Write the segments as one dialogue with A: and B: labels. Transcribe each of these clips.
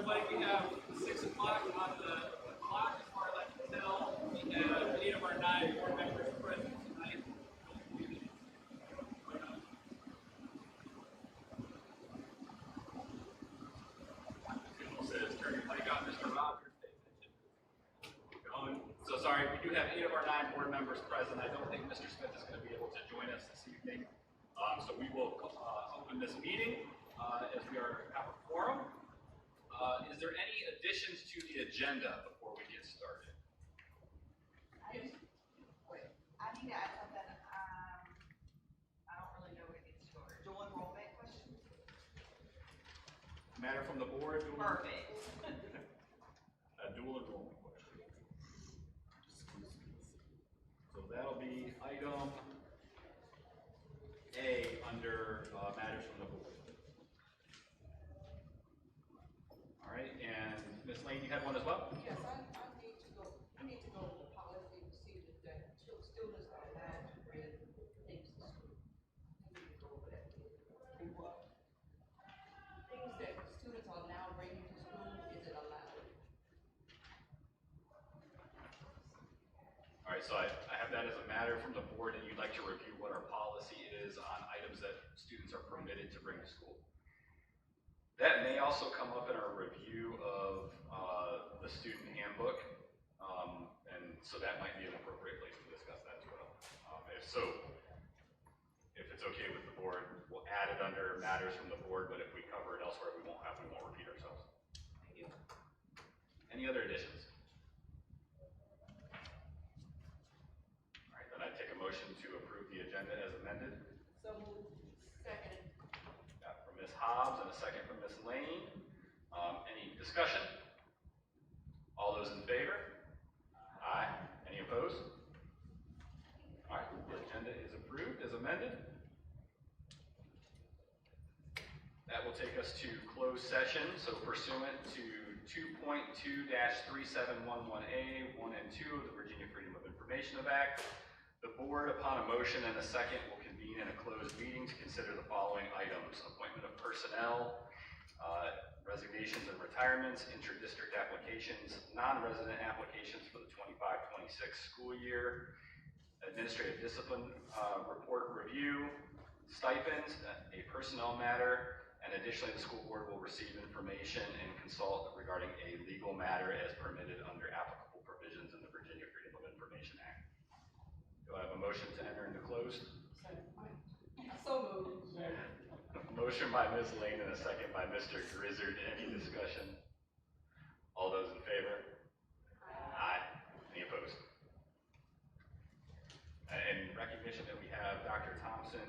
A: everybody. We have 6 o'clock on the clock. As far as I can tell, we have 8 of our 9 board members present tonight. Says, turn your mic on, Mr. Rogers. So sorry, we do have 8 of our 9 board members present. I don't think Mr. Smith is going to be able to join us this evening. So we will open this meeting as we have a quorum. Is there any additions to the agenda before we get started?
B: I need to add something. I don't really know what it is for. Dual enrollment question?
A: Matter from the board?
B: Perfect.
A: A dual enrollment question. So that'll be item A under matters from the board. All right, and Ms. Lane, you had one as well?
C: Yes, I need to go. I need to go to the policy procedures that students are allowed to bring things to school. I need to go over that. What? Things that students are now bringing to school, is it allowed?
A: All right, so I have that as a matter from the board, and you'd like to review what our policy is on items that students are permitted to bring to school. That may also come up in our review of the student handbook, and so that might be an appropriate place to discuss that as well. If it's okay with the board, we'll add it under matters from the board, but if we cover it elsewhere, we won't repeat ourselves.
C: Thank you.
A: Any other additions? All right, then I take a motion to approve the agenda as amended.
C: So moved. Second.
A: Got from Ms. Hobbs and a second from Ms. Lane. Any discussion? All those in favor? Aye. Any opposed? All right, the agenda is approved as amended. That will take us to closed session. So pursuant to 2.2-3711A, 1 and 2 of the Virginia Freedom of Information Act, the board, upon a motion and a second, will convene in a closed meeting to consider the following items: appointment of personnel, resignations and retirements, inter-district applications, non-resident applications for the 25-26 school year, administrative discipline report review, stipends, a personnel matter, and additionally the school board will receive information and consult regarding a legal matter as permitted under applicable provisions in the Virginia Freedom of Information Act. Do I have a motion to enter into closed?
C: So moved.
A: Motion by Ms. Lane and a second by Mr. Grizzard. Any discussion? All those in favor? Aye. Any opposed? In recognition that we have Dr. Thompson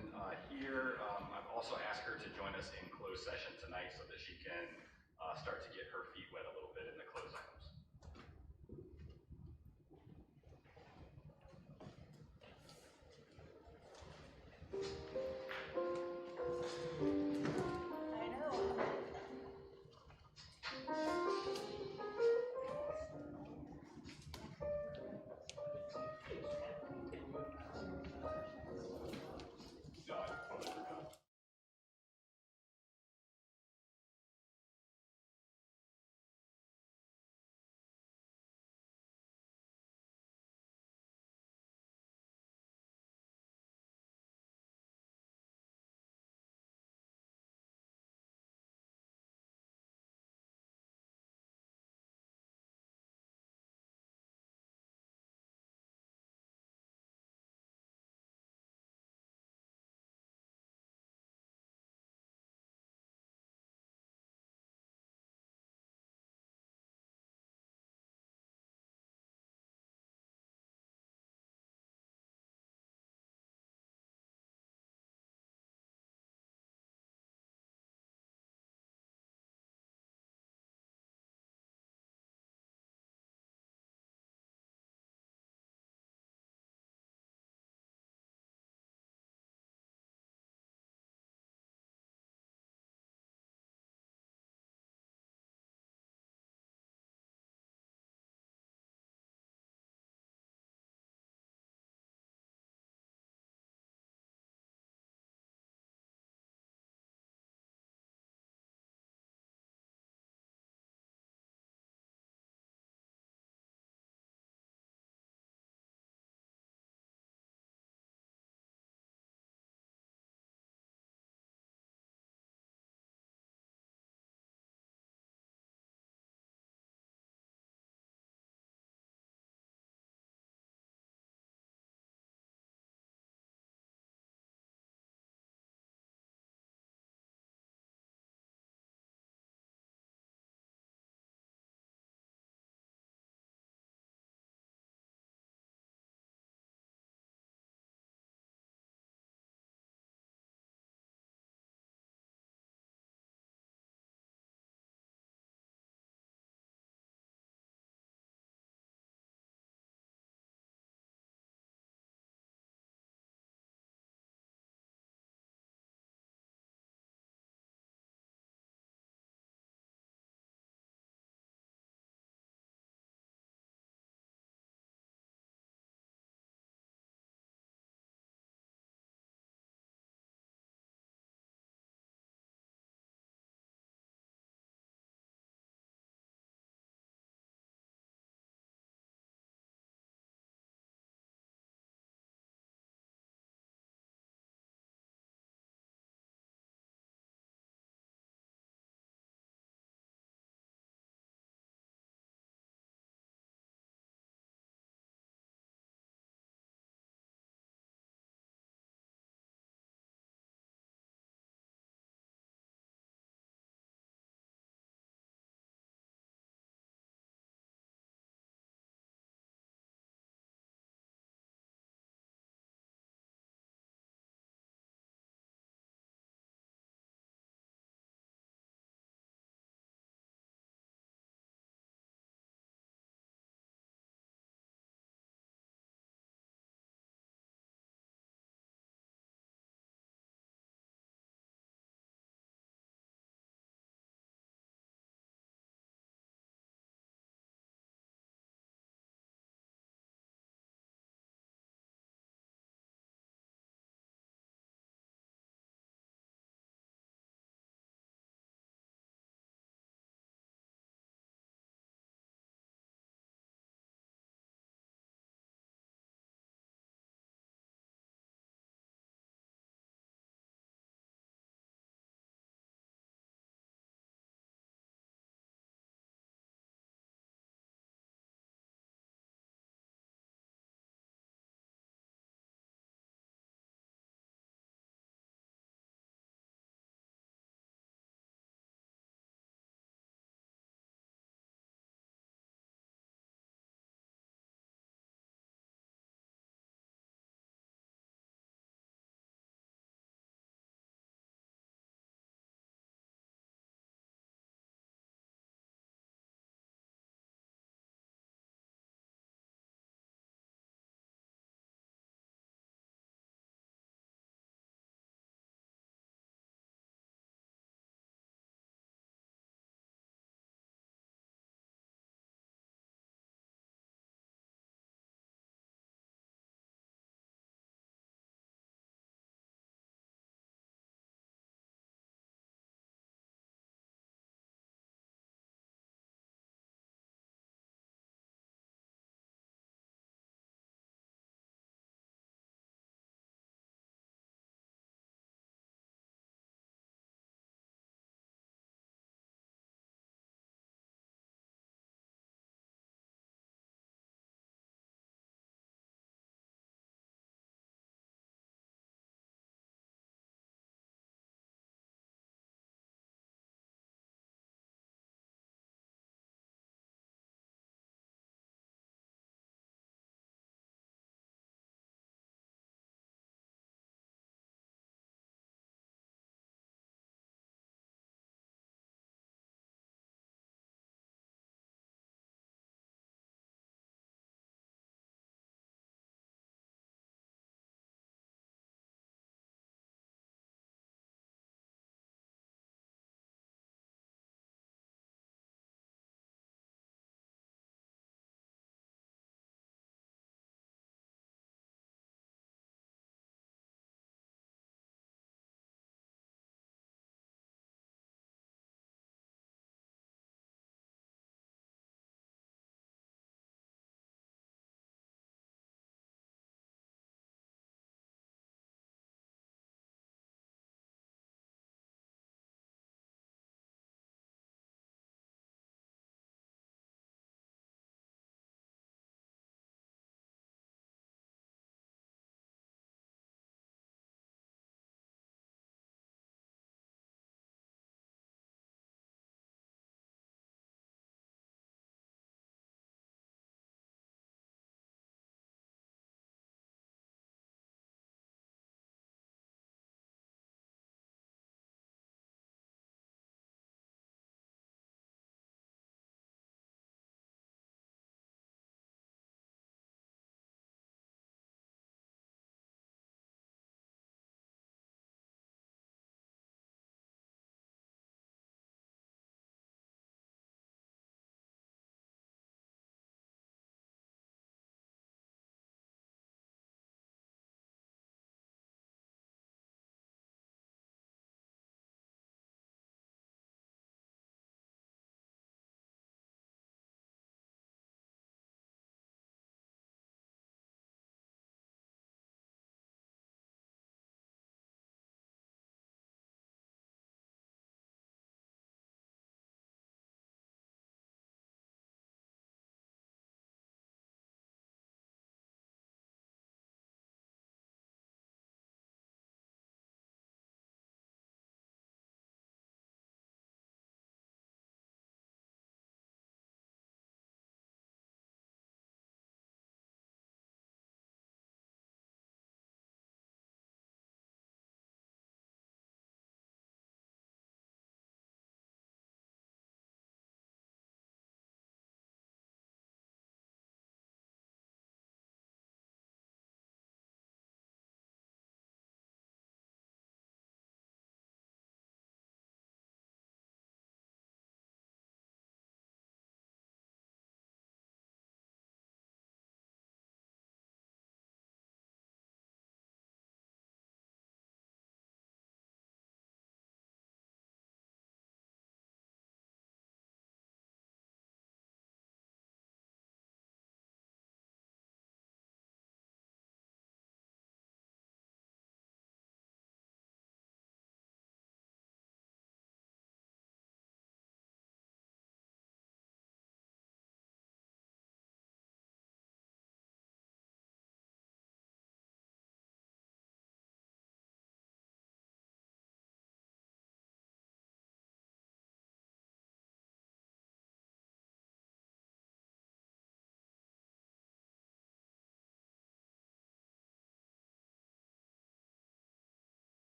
A: here, I've also asked her to join us in closed session tonight so that she can start to get her feet wet a little bit in the closed items.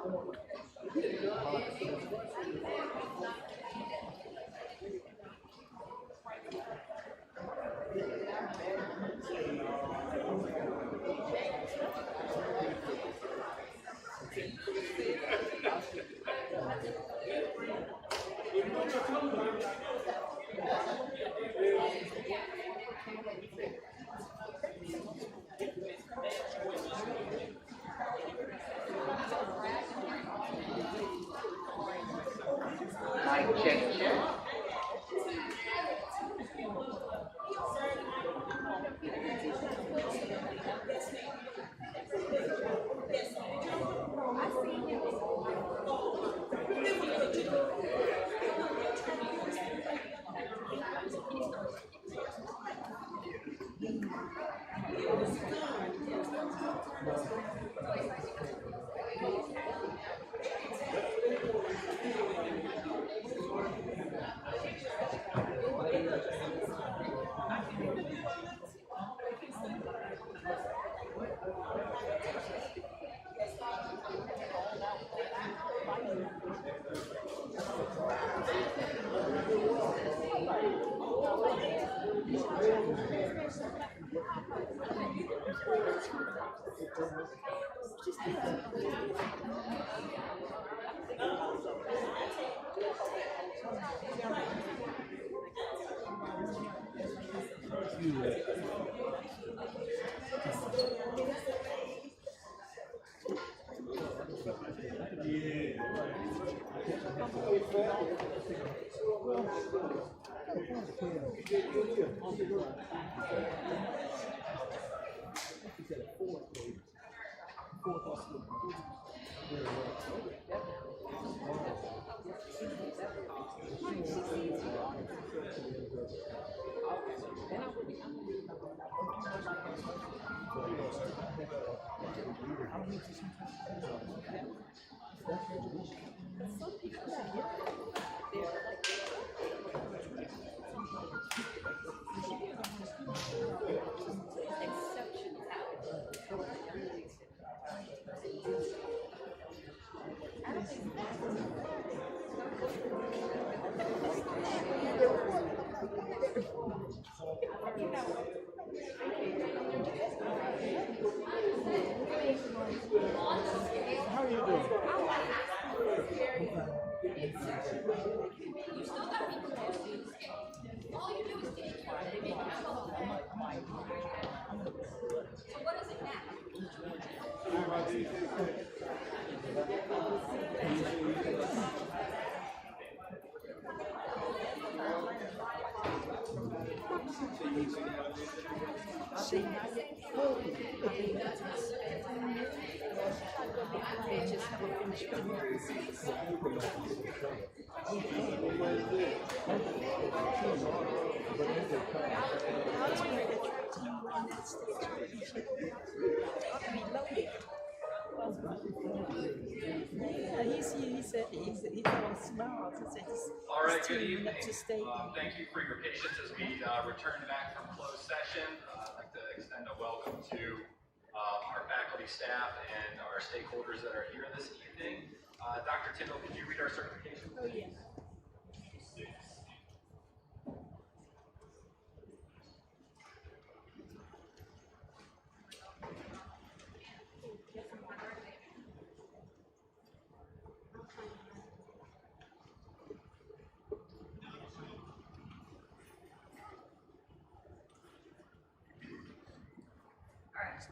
C: Mic check, check.
A: All right, good evening. Thank you for your patience as we return back from closed session. I'd like to extend a welcome to our faculty, staff, and our stakeholders that are here this evening. Dr. Tyndall, could you read our certification?
D: Oh, yes.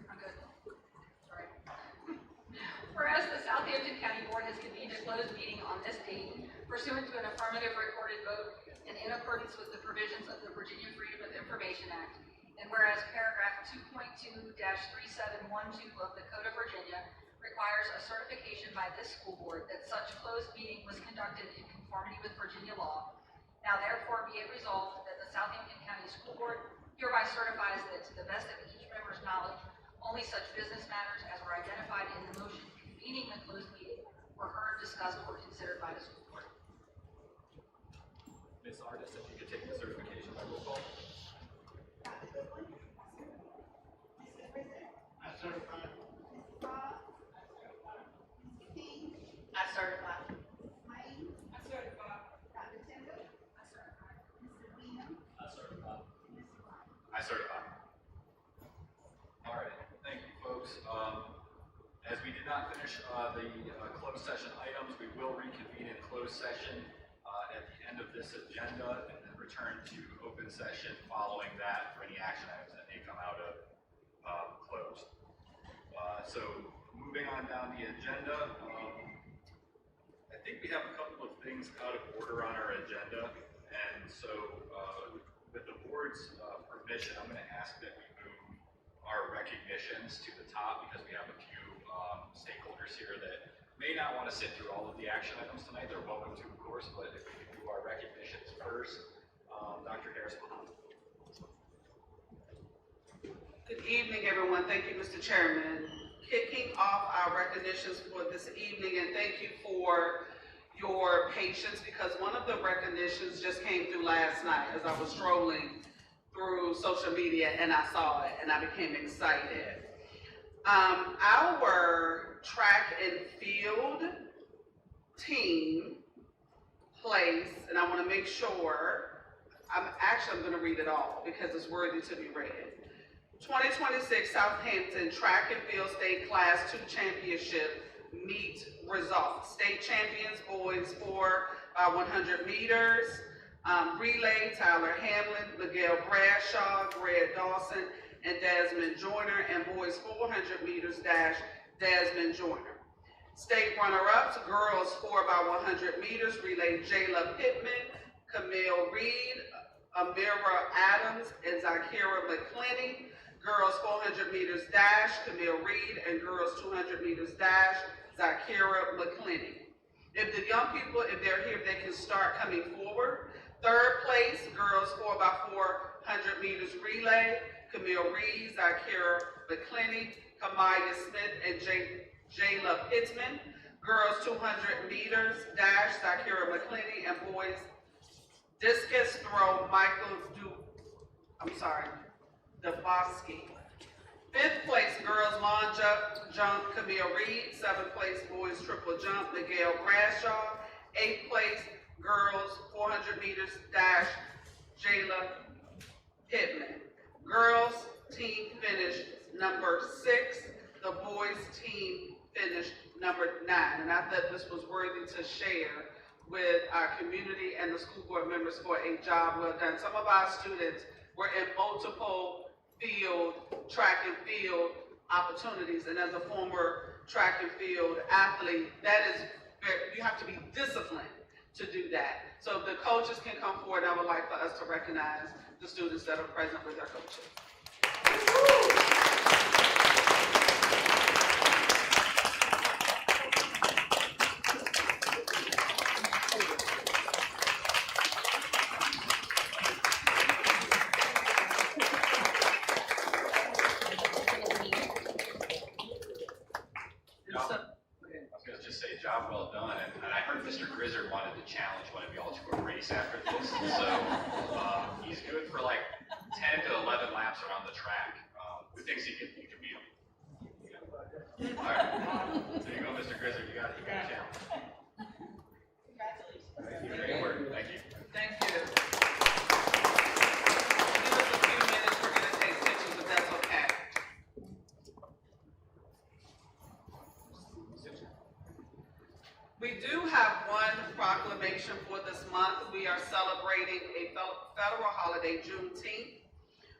E: I'm good. Sorry. Whereas the Southampton County Board has convened a closed meeting on this date pursuant to an affirmative recorded vote and in accordance with the provisions of the Virginia Freedom of Information Act, and whereas paragraph 2.2-3712 of the Code of Virginia requires a certification by this school board that such closed meeting was conducted in conformity with Virginia law, now therefore be it resolved that the Southampton County School Board hereby certifies that to the best of each member's knowledge, only such business matters as were identified in the motion convening the closed meeting were heard, discussed, or considered by the school board.
A: Ms. Artis, if you could take the certification by roll call.
B: I certify. Rob? King?
A: finish the closed session items. We will reconvene in closed session at the end of this agenda and then return to open session following that for any action items that may come out of closed. So moving on down the agenda, I think we have a couple of things out of order on our agenda, and so with the board's permission, I'm going to ask that we move our recognitions to the top because we have a few stakeholders here that may not want to sit through all of the action items tonight. They're welcome to, of course, but if we can do our recognitions first, Dr. Harris.
D: Good evening, everyone. Thank you, Mr. Chairman. Kicking off our recognitions for this evening, and thank you for your patience because one of the recognitions just came through last night as I was strolling through social media and I saw it and I became excited. Our track and field team placed, and I want to make sure, I'm going to read it all because it's worthy to be read. 2026 Southampton Track and Field State Class 2 Championship meet results. State champions, boys 4 by 100 meters. Relay, Tyler Hamlin, Miguel Bradshaw, Greg Dawson, and Desmond Joyner, and boys 400 meters dash, Desmond Joyner. State runner-ups, girls 4 by 100 meters, relay Jayla Pittman, Camille Reed, Amira Adams, and Zakira McClenny. Girls 400 meters dash, Camille Reed, and girls 200 meters dash, Zakira McClenny. If the young people, if they're here, they can start coming forward. Third place, girls 4 by 400 meters relay, Camille Reed, Zakira McClenny, Kamaya Smith, and Jayla Pittman. Girls 200 meters dash, Zakira McClenny, and boys discus throw, Michael Dabowski. Fifth place, girls long jump, Camille Reed. Seventh place, boys triple jump, Miguel Bradshaw. Eighth place, girls 400 meters dash, Jayla Pittman. Girls team finished number 6. The boys team finished number 9. And I thought this was worthy to share with our community and the school board members for a job well done. Some of our students were in multiple track and field opportunities, and as a former track and field athlete, that is, you have to be disciplined to do that. So if the coaches can come forward, I would like for us to recognize the students that are present with their coaches.
A: Job well done, and I heard Mr. Grizzard wanted to challenge one of y'all to a race after this, so he's good for like 10 to 11 laps around the track. Who thinks you can beat him? All right, there you go, Mr. Grizzard, you got a challenge.
B: Congratulations.
A: Great work, thank you.
D: Thank you. Give us a few minutes, we're going to take pictures if that's okay. We do have one proclamation for this month. We are celebrating a federal holiday, Juneteenth.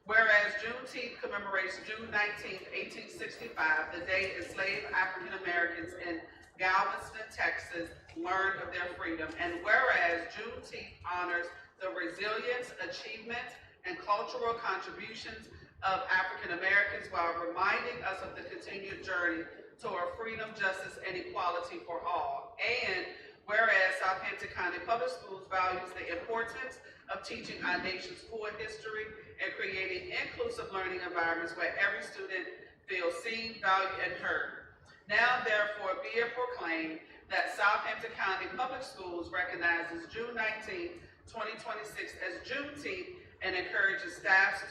D: Whereas Juneteenth commemorates June 19th, 1865, the day enslaved African Americans in Galveston, Texas, learned of their freedom. And whereas Juneteenth honors the resilience, achievement, and cultural contributions of African Americans while reminding us of the continued journey toward freedom, justice, and equality for all. And whereas Southampton County Public Schools values the importance of teaching our nation's full history and creating inclusive learning environments where every student feels seen, valued, and heard. Now, therefore, be it proclaimed that Southampton County Public Schools recognizes June 19, 2026 as Juneteenth and encourages staff,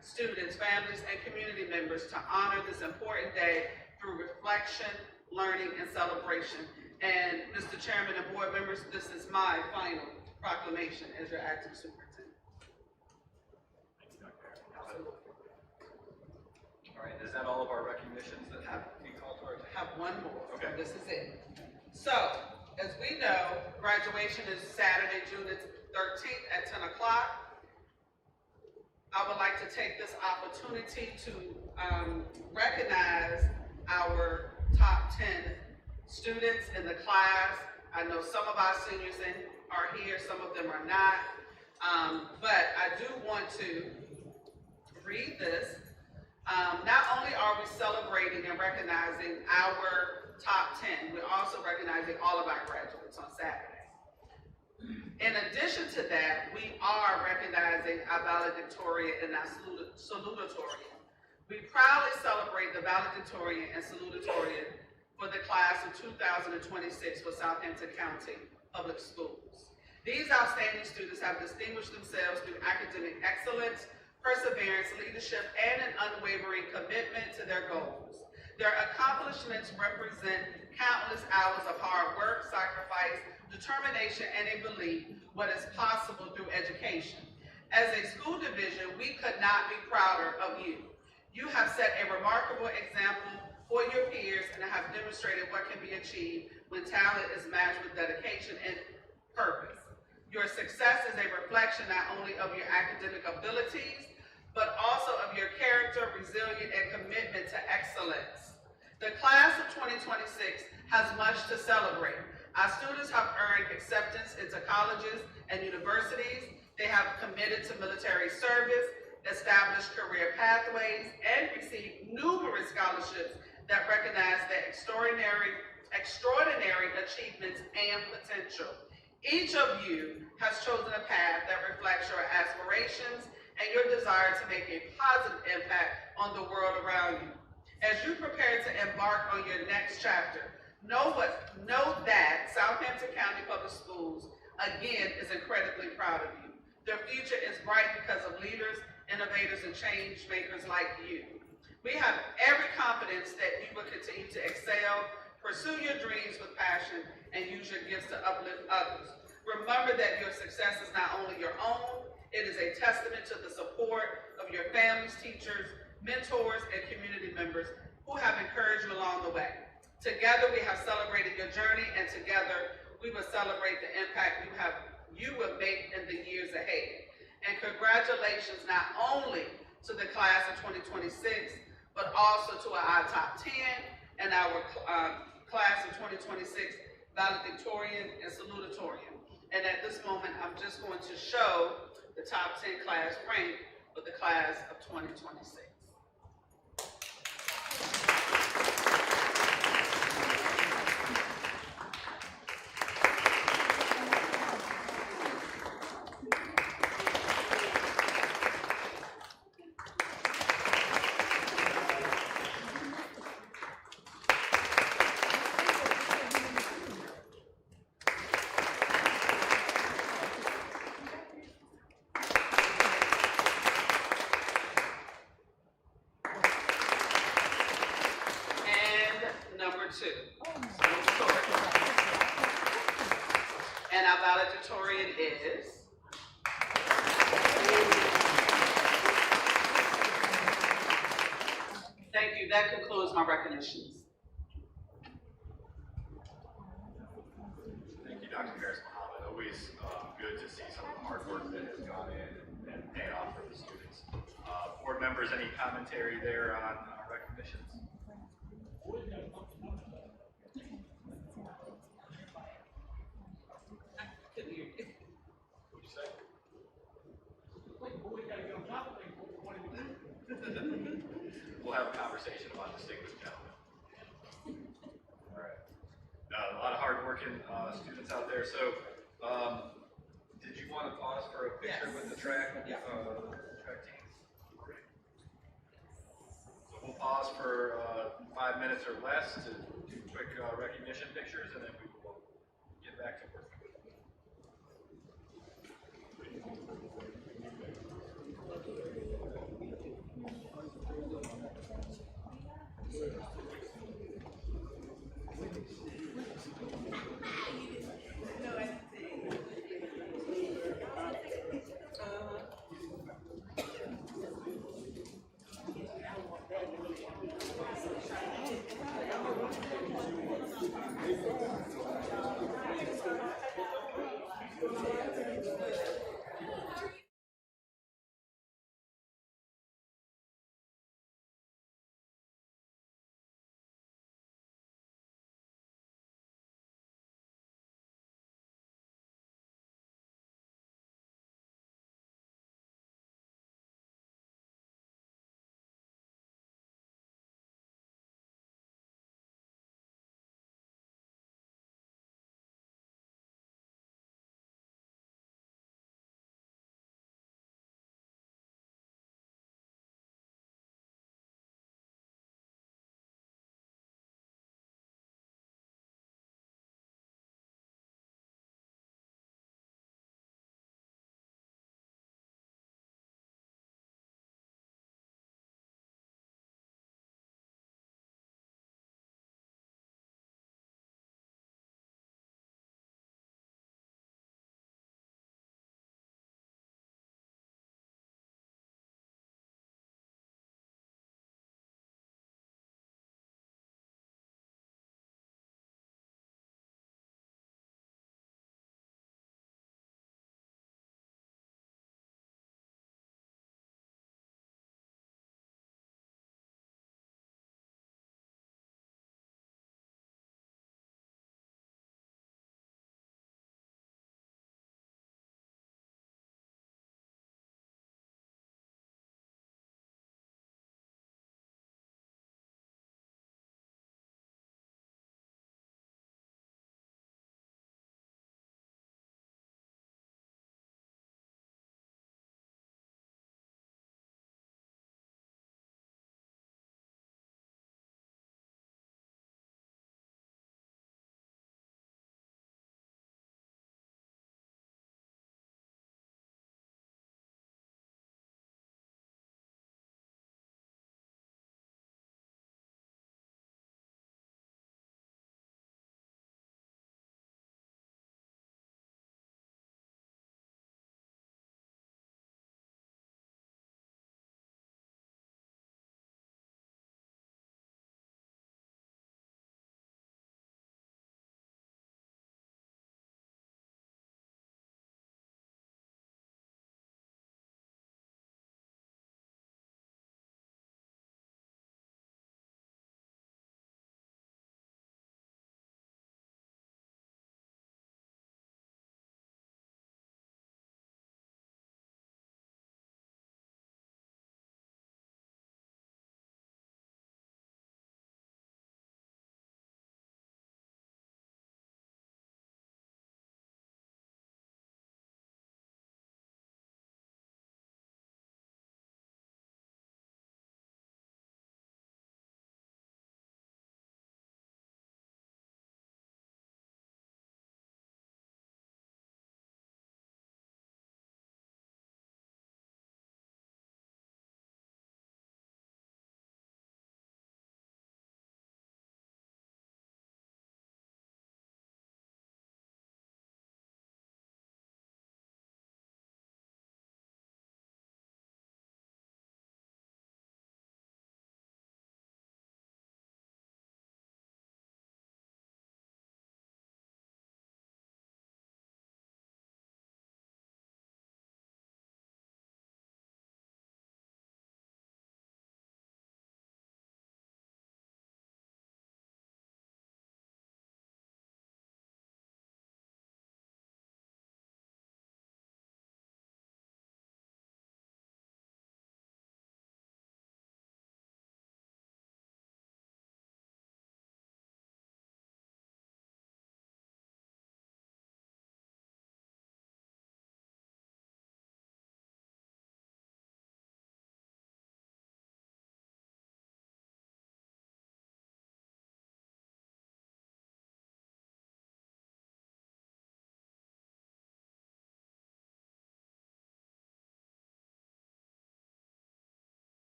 D: students, families, and community members to honor this important day through reflection, learning, and celebration. And Mr. Chairman and board members, this is my final proclamation as your acting superintendent.
A: Thank you, Dr. Harris. All right, is that all of our recognitions that have to be called to our attention?
D: have one more.
A: Okay.
D: This is it. So, as we know, graduation is Saturday, June the 13th at 10 o'clock. I would like to take this opportunity to recognize our top 10 students in the class. I know some of our seniors are here, some of them are not. But I do want to read this. Not only are we celebrating and recognizing our top 10, we're also recognizing all of our graduates on Saturday. In addition to that, we are recognizing our valedictorian and our salutatorian. We proudly celebrate the valedictorian and salutatorian for the class of 2026 for Southampton County Public Schools. These outstanding students have distinguished themselves through academic excellence, perseverance, leadership, and an unwavering commitment to their goals. Their accomplishments represent countless hours of hard work, sacrifice, determination, and a belief what is possible through education. As a school division, we could not be prouder of you. You have set a remarkable example for your peers and have demonstrated what can be achieved when talent is matched with dedication and purpose. Your success is a reflection not only of your academic abilities, but also of your character, resilience, and commitment to excellence. The class of 2026 has much to celebrate. Our students have earned acceptance into colleges and universities. They have committed to military service, established career pathways, and received numerous scholarships that recognize their extraordinary achievements and potential. Each of you has chosen a path that reflects your aspirations and your desire to make a positive impact on the world around you. As you prepare to embark on your next chapter, know that Southampton County Public Schools, again, is incredibly proud of you. Their future is bright because of leaders, innovators, and change makers like you. We have every confidence that you will continue to excel, pursue your dreams with passion, and use your gifts to uplift others. Remember that your success is not only your own, it is a testament to the support of your families, teachers, mentors, and community members who have encouraged you along the way. Together we have celebrated your journey, and together we will celebrate the impact you will make in the years ahead. And congratulations not only to the class of 2026, but also to our top 10 and our class of 2026 valedictorian and salutatorian. And at this moment, I'm just going to show the top 10 class rank for the class of 2026. And our valedictorian is thank you. That concludes my recognitions.
A: Thank you, Dr. Harris Muhammad. Always good to see some of the hard work that has gone in and paid off for the students. Board members, any commentary there on recognitions? We'll have a conversation about distinguished gentlemen. All right. A lot of hardworking students out there. So, did you want to pause for a picture with the track team? Great. So we'll pause for 5 minutes or less to do quick recognition pictures, and then we will get back to work.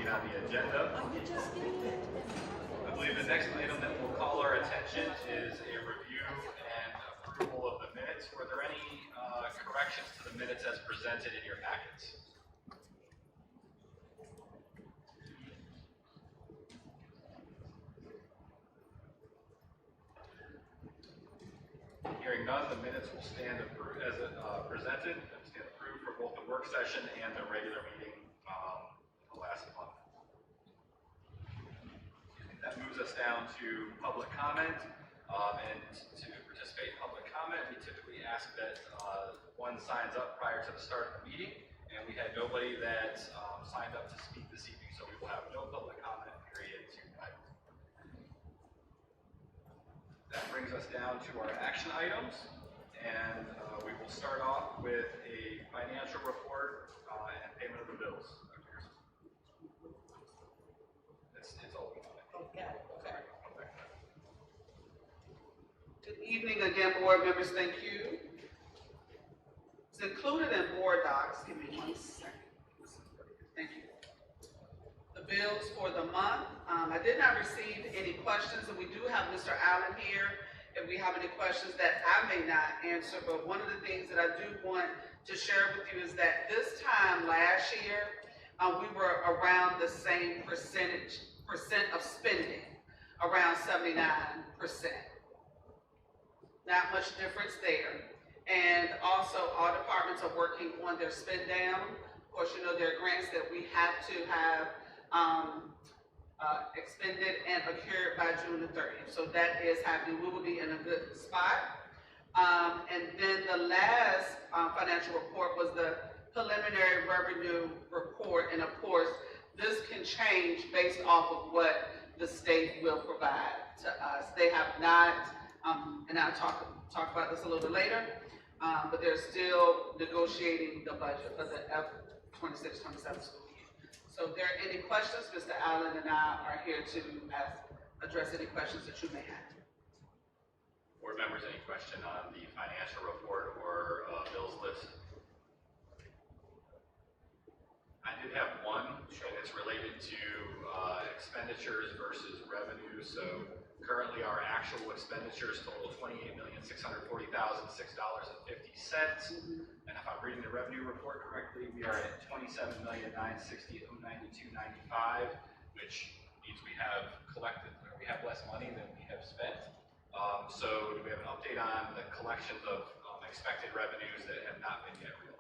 A: update on the agenda. I believe the next item that will call our attention is a review and approval of the minutes. Were there any corrections to the minutes as presented in your packets? Hearing none, the minutes will stand approved as presented, and stand approved for both the work session and the regular meeting the last month. That moves us down to public comment. And to participate in public comment, we typically ask that one signs up prior to the start of the meeting, and we had nobody that signed up to speak this evening, so we will have no public comment period tonight. That brings us down to our action items, and we will start off with a financial report and payment of the bills. It's open.
D: Okay. Good evening again, board members. Thank you. It's included in board docs. Give me 1 second. Thank you. The bills for the month. I did not receive any questions, and we do have Mr. Allen here if we have any questions that I may not answer. But one of the things that I do want to share with you is that this time last year, we were around the same percent of spending, around 79%. Not much difference there. And also, all departments are working on their spend down. Of course, you know, there are grants that we have to have expended and procured by June the 30th. So that is happening. We will be in a good spot. And then the last financial report was the preliminary revenue report. And of course, this can change based off of what the state will provide to us. They have not, and I'll talk about this a little bit later, but they're still negotiating the budget for the F26-27 school year. So if there are any questions, Mr. Allen and I are here to address any questions that you may have.
A: Board members, any question on the financial report or bills list? I did have one, and it's related to expenditures versus revenue. So currently our actual expenditures total $28,640,006.50. And if I'm reading the revenue report correctly, we are at $27,960,092.95, which means we have less money than we have spent. So do we have an update on the collections of expected revenues that have not been yet realized?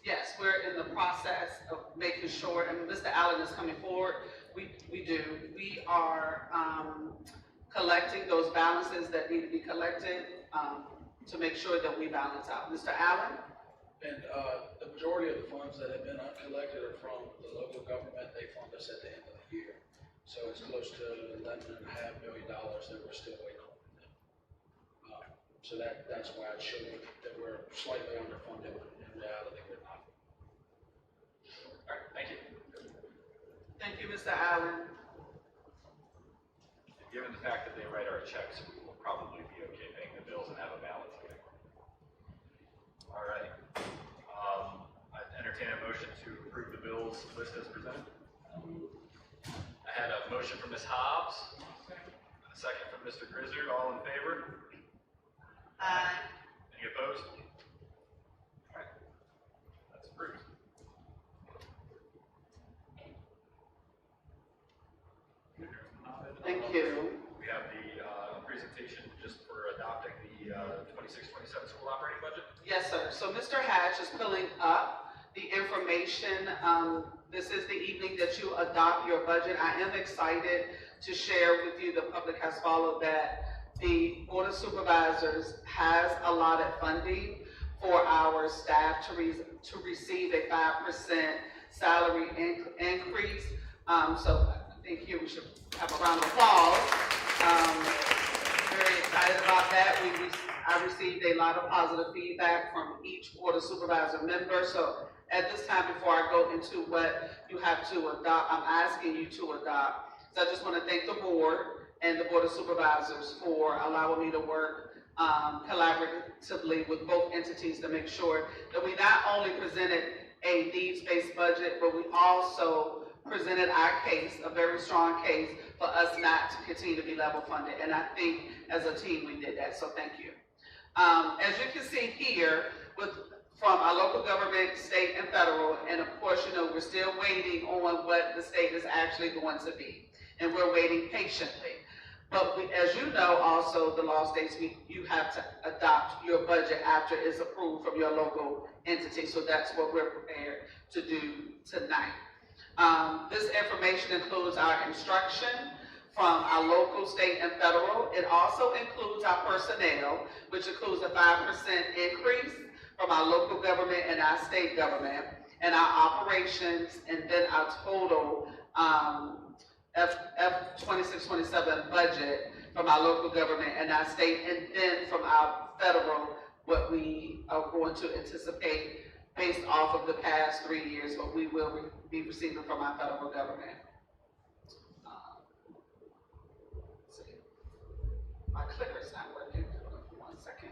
D: Yes, we're in the process of making sure, and Mr. Allen is coming forward. We are collecting those balances that need to be collected to make sure that we balance out. Mr. Allen?
F: And the majority of the funds that have been uncollected are from the local government. They fund us at the end of the year. So it's close to $11.5 million that we're still waiting on from them. So that's why it's showing that we're slightly underfunded. In reality, we're not.
A: All right, thank you.
D: Thank you, Mr. Allen.
A: Given the fact that they write our checks, we will probably be okay paying the bills and have a balance. All right. I entertain a motion to approve the bills list as presented. I had a motion from Ms. Hobbs, a second from Mr. Grizzard. All in favor?
B: Aye.
A: Any opposed? All right. That's approved.
D: Thank you.
A: We have the presentation just for adopting the 26-27 school operating budget.
D: Yes, sir. So Mr. Hatch is pulling up the information. This is the evening that you adopt your budget. I am excited to share with you, the public has followed that the Board of Supervisors has allotted funding for our staff to receive a 5% salary increase. So I think here we should have a round of applause. Very excited about that. I received a lot of positive feedback from each Board of Supervisor member. So at this time, before I go into what you have to adopt, I'm asking you to adopt. So I just want to thank the board and the Board of Supervisors for allowing me to work collaboratively with both entities to make sure that we not only presented a needs-based budget, but we also presented our case, a very strong case for us not to continue to be level funded. And I think as a team, we did that, so thank you. As you can see here, from our local government, state and federal, and of course, we're still waiting on what the state is actually going to be. And we're waiting patiently. But as you know, also, the law states you have to adopt your budget after it's approved from your local entity. So that's what we're prepared to do tonight. This information includes our instruction from our local, state, and federal. It also includes our personnel, which includes a 5% increase from our local government and our state government, and our operations, and then our total F26-27 budget from our local government and our state, and then from our federal, what we are going to anticipate based off of the past 3 years, what we will be receiving from our federal government. Let's see. My clicker is not working. Hold on for 1 second.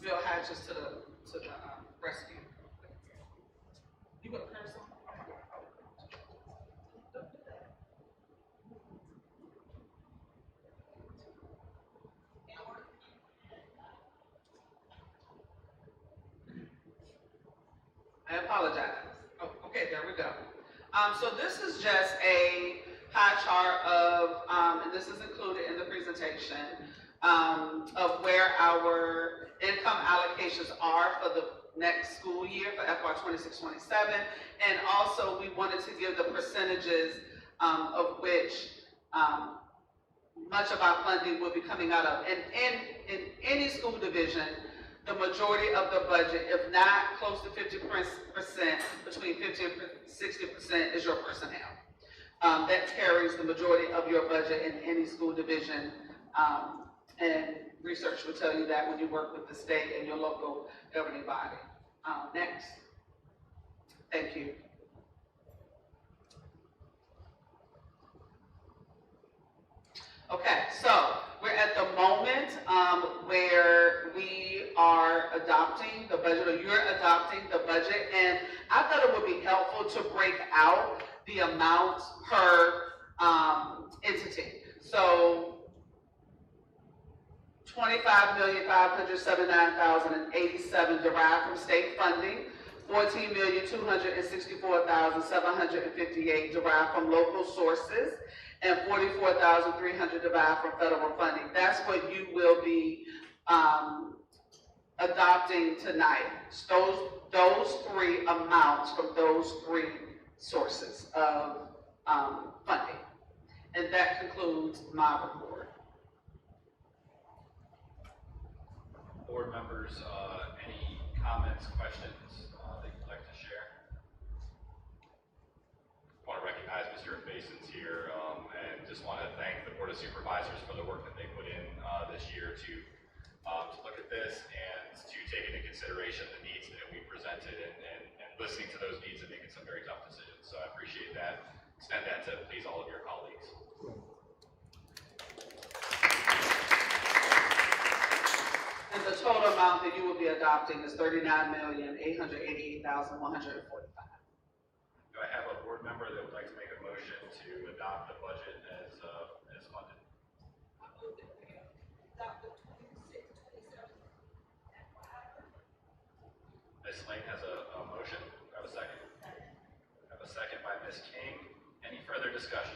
D: Bill Hatches to the rescue. You want to curse him? I apologize. Oh, okay, there we go. So this is just a pie chart of, and this is included in the presentation, of where our income allocations are for the next school year for FY 26-27, and also we wanted to give the percentages of which much of our funding will be coming out of. And in any school division, the majority of the budget, if not close to 50%, between 50 and 60% is your personnel. That carries the majority of your budget in any school division, and research will tell you that when you work with the state and your local governing body. Next. Thank you. Okay, so we're at the moment where we are adopting the budget, or you're adopting the budget, and I thought it would be helpful to break out the amounts per entity. So $25,579,087 derived from state funding, $14,264,758 derived from local sources, and $44,300 derived from federal funding. That's what you will be adopting tonight. Those three amounts from those three sources of funding. And that concludes my report.
A: Board members, any comments, questions that you'd like to share? I want to recognize Mr. Basins here, and just want to thank the Board of Supervisors for the work that they put in this year to look at this and to take into consideration the needs that we presented and listening to those needs and making some very tough decisions. So I appreciate that. Extend that to please all of your colleagues.
D: And the total amount that you will be adopting is $39,888,145.
A: Do I have a board member that would like to make a motion to adopt the budget as funded? Ms. Lane has a motion. Do I have a second? I have a second by Ms. King. Any further discussion?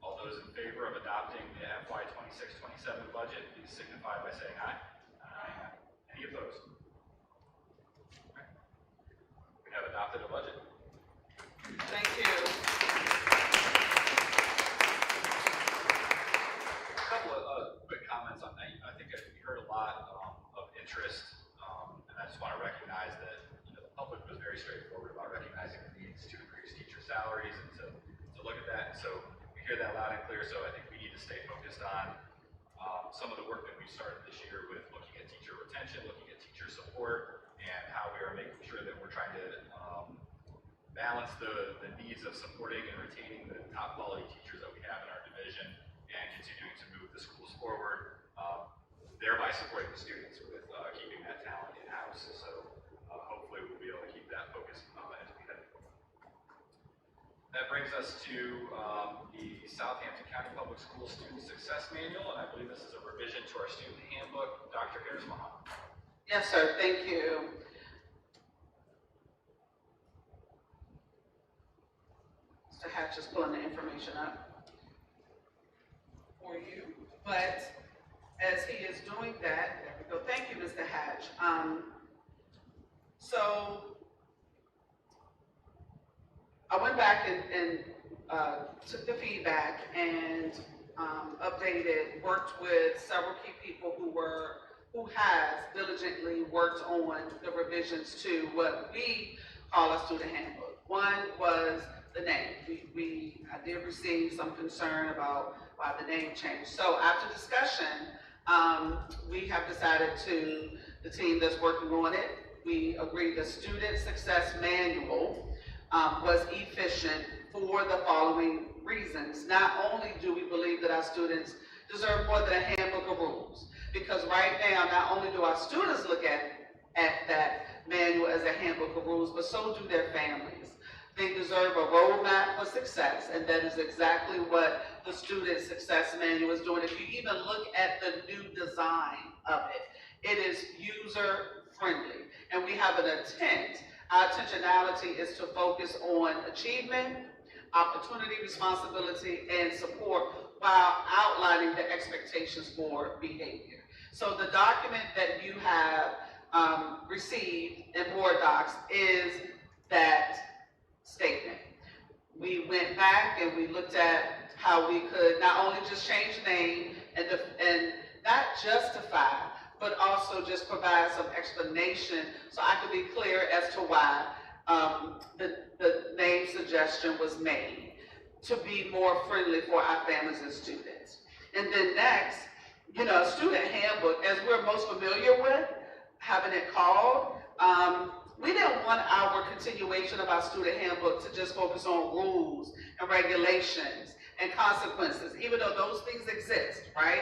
A: All those in favor of adopting the FY 26-27 budget, please signify by saying aye. Aye. Any opposed? Okay. We have adopted a budget.
D: Thank you.
A: A couple of quick comments on that. I think we heard a lot of interest, and I just want to recognize that the public was very straightforward about recognizing the needs to increase teacher salaries and to look at that. And so we hear that loud and clear. So I think we need to stay focused on some of the work that we started this year with looking at teacher retention, looking at teacher support, and how we are making sure that we're trying to balance the needs of supporting and retaining the top quality teachers that we have in our division and continuing to move the schools forward, thereby supporting the students with keeping that talent in-house. So That brings us to the Southampton County Public Schools Student Success Manual, and I believe this is a revision to our student handbook. Dr. Harris Muhammad.
D: Yes, sir, thank you. Mr. Hatch is pulling the information up for you, but as he is doing that, there we go. Thank you, Mr. Hatch. So I went back and took the feedback and updated, worked with several key people who has diligently worked on the revisions to what we call a student handbook. One was the name. I did receive some concern about why the name changed. So after discussion, we have decided the team that's working on it, we agreed the Student Success Manual was efficient for the following reasons. Not only do we believe that our students deserve more than a handbook of rules, because right now, not only do our students look at that manual as a handbook of rules, but so do their families. They deserve a roadmap for success, and that is exactly what the Student Success Manual is doing. If you even look at the new design of it, it is user-friendly, and we have an intent. Our intentionality is to focus on achievement, opportunity, responsibility, and support while outlining the expectations for behavior. So the document that you have received in Board Docs is that statement. We went back and we looked at how we could not only just change the name and not justify, but also just provide some explanation so I could be clear as to why the name suggestion was made to be more friendly for our families and students. And then next, a student handbook, as we're most familiar with, having it called, we didn't want our continuation of our student handbook to just focus on rules and regulations and consequences, even though those things exist, right?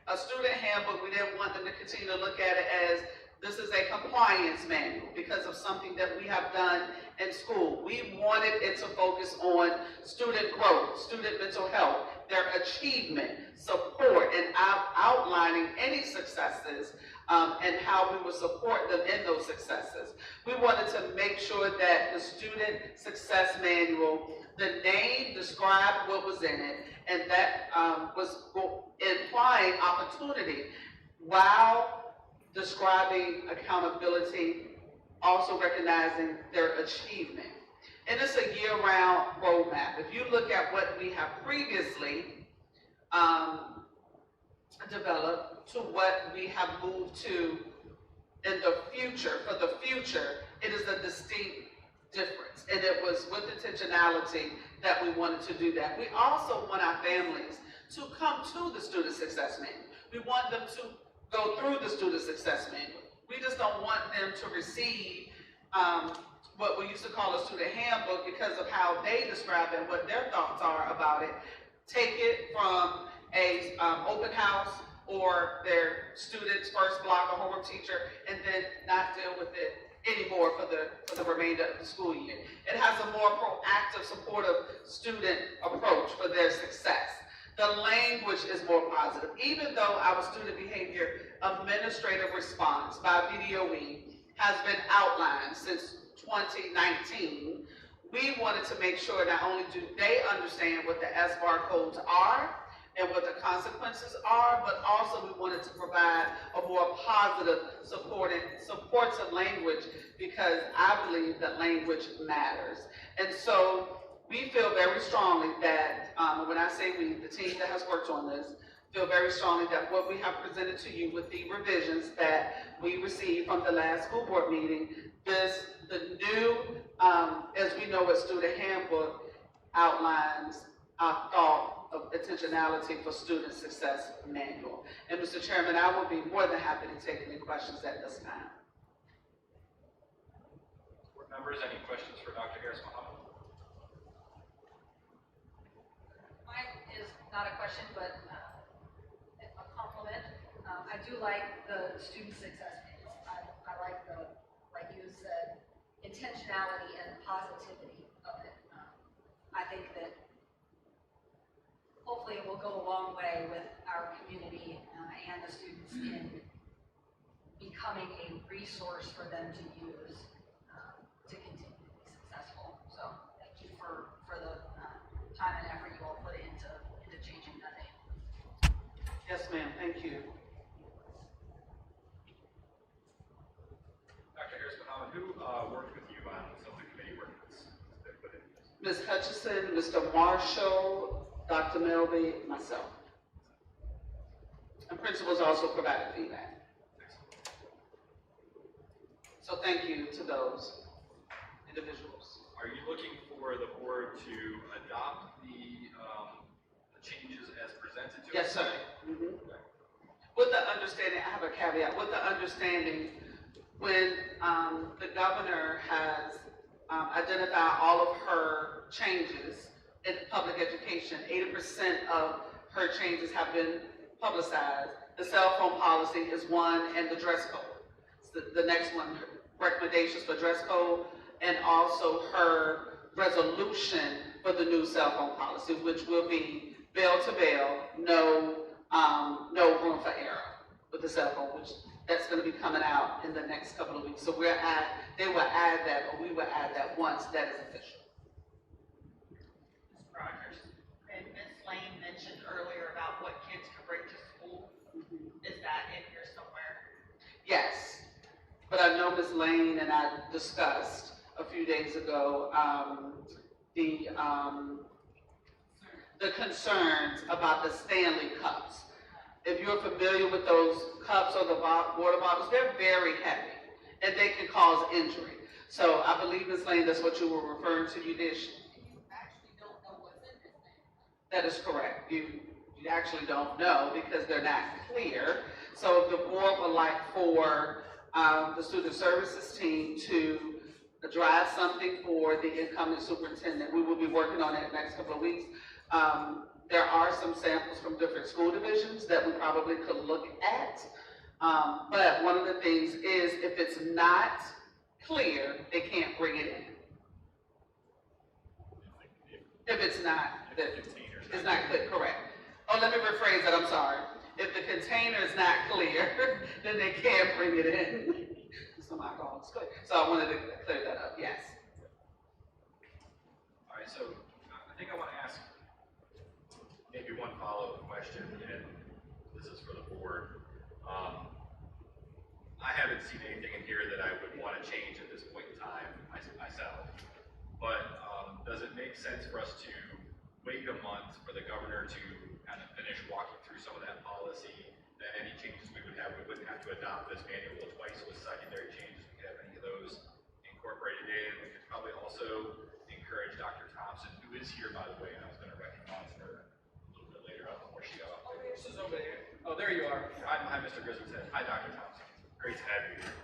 D: A student handbook, we didn't want them to continue to look at it as this is a compliance manual because of something that we have done in school. We wanted it to focus on student growth, student mental health, their achievement, support, and outlining any successes and how we would support them in those successes. We wanted to make sure that the Student Success Manual, the name described what was in it, and that was implying opportunity while describing accountability, also recognizing their achievement. And it's a year-round roadmap. If you look at what we have previously developed to what we have moved to in the future, for the future, it is a distinct difference. And it was with intentionality that we wanted to do that. We also want our families to come to the Student Success Manual. We want them to go through the Student Success Manual. We just don't want them to receive what we used to call a student handbook because of how they describe it and what their thoughts are about it. Take it from a open house or their student's first block or homework teacher and then not deal with it anymore for the remainder of the school year. It has a more proactive, supportive student approach for their success. The language is more positive. Even though our student behavior administrative response by VDOE has been outlined since 2019, we wanted to make sure not only do they understand what the SBAR codes are and what the consequences are, but also we wanted to provide a more positive, supportive language because I believe that language matters. And so we feel very strongly that, when I say we, the team that has worked on this, feel very strongly that what we have presented to you with the revisions that we received from the last school board meeting, the new, as we know, a student handbook outlines our thought of intentionality for Student Success Manual. And Mr. Chairman, I will be more than happy to take any questions at this time.
A: Board members, any questions for Dr. Harris Muhammad?
E: Mine is not a question, but a compliment. I do like the student success manual. I like like you said, intentionality and positivity of it. I think that hopefully it will go a long way with our community and the students in becoming a resource for them to use to continue to be successful. So thank you for the time and effort you all put into changing that name.
D: Yes, ma'am, thank you.
A: Dr. Harris-Mohammed, who worked with you on some of the committee work that put in this?
D: Ms. Hutchison, Mr. Marshall, Dr. Melby, myself. And principals also provided feedback. So thank you to those individuals.
A: Are you looking for the board to adopt the changes as presented to us?
D: Yes, sir.
A: Okay.
D: With the understanding, I have a caveat, with the understanding, when the governor has identified all of her changes in public education, 80% of her changes have been publicized. The cell phone policy is one, and the dress code. The next one, recommendations for dress code, and also her resolution for the new cell phone policy, which will be bell to bell, no room for error with the cell phone, which that's going to be coming out in the next couple of weeks. So they will add that, or we will add that once that is official.
B: Ms. Rogers, and Ms. Lane mentioned earlier about what kids can bring to school. Is that in here somewhere?
D: Yes, but I know Ms. Lane and I discussed a few days ago the concerns about the Stanley cups. If you're familiar with those cups or the water bottles, they're very heavy and they can cause injury. So I believe, Ms. Lane, that's what you were referring to. You did.
C: You actually don't know what's in this thing.
D: That is correct. You actually don't know because they're not clear. So if the board would like for the student services team to drive something for the incoming superintendent, we will be working on it next couple of weeks. There are some samples from different school divisions that we probably could look at. But one of the things is if it's not clear, they can't bring it in. If it's not, it's not clear, correct. Oh, let me rephrase that, I'm sorry. If the container is not clear, then they can't bring it in. So my God, it's clear. So I wanted to clear that up, yes.
A: All right, so I think I want to ask maybe one follow-up question, and this is for the board. I haven't seen anything in here that I would want to change at this point in time myself. But does it make sense for us to wait a month for the governor to kind of finish walking through some of that policy? Then any changes we would have, we wouldn't have to adopt this manual twice with secondary changes. We could have any of those incorporated in. We could probably also encourage Dr. Thompson, who is here, by the way, and I was going to recognize her a little bit later on before she got off.
F: Oh, this is over there.
A: Oh, there you are. Hi, Mr. Griswold. Hi, Dr. Thompson. Great to have you here.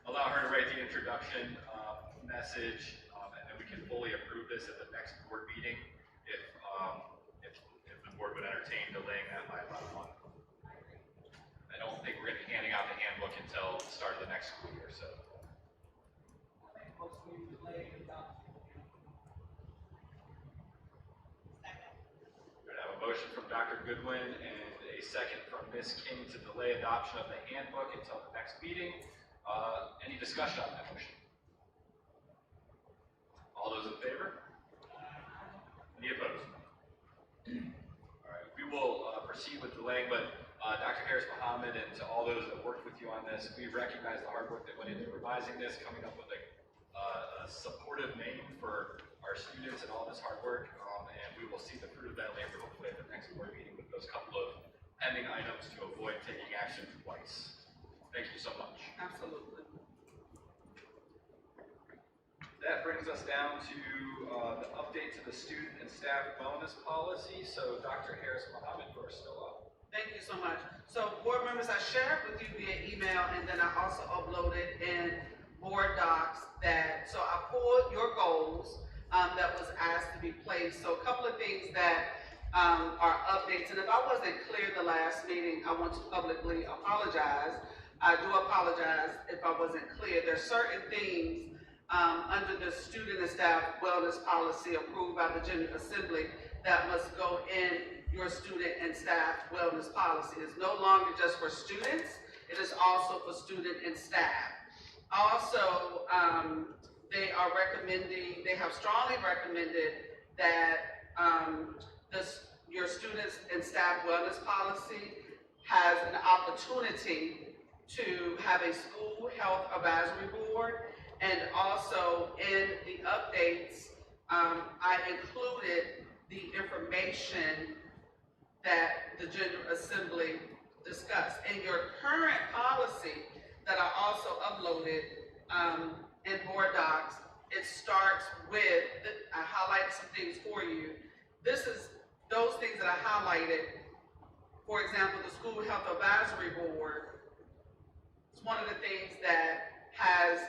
A: Allow her to write the introduction message, and then we can fully approve this at the next board meeting if the board would entertain delaying that by about a month. I don't think we're going to be handing out the handbook until the start of the next school year, so. We're going to have a motion from Dr. Goodwin and a second from Ms. King to delay adoption of the handbook until the next meeting. Any discussion on that motion? All those in favor? Any opposed? All right, we will proceed with delaying, but Dr. Harris-Mohammed and to all those that worked with you on this, we recognize the hard work that went into revising this, coming up with a supportive name for our students and all this hard work, and we will see the fruit of that labor hopefully at the next board meeting with those couple of pending items to avoid taking action twice. Thank you so much.
D: Absolutely.
A: That brings us down to the update to the student and staff wellness policy. So Dr. Harris-Mohammed, you are still up.
D: Thank you so much. So board members, I shared with you via email, and then I also uploaded in board docs so I pulled your goals that was asked to be placed. So a couple of things that are updates, and if I wasn't clear the last meeting, I want to publicly apologize. I do apologize if I wasn't clear. There's certain things under the student and staff wellness policy approved by the General Assembly that must go in your student and staff wellness policy. It's no longer just for students, it is also for student and staff. Also, they have strongly recommended that your students and staff wellness policy has an opportunity to have a school health advisory board. And also in the updates, I included the information that the General Assembly discussed. In your current policy that I also uploaded in board docs, it starts with, I highlighted some things for you. This is those things that I highlighted. For example, the School Health Advisory Board is one of the things that has,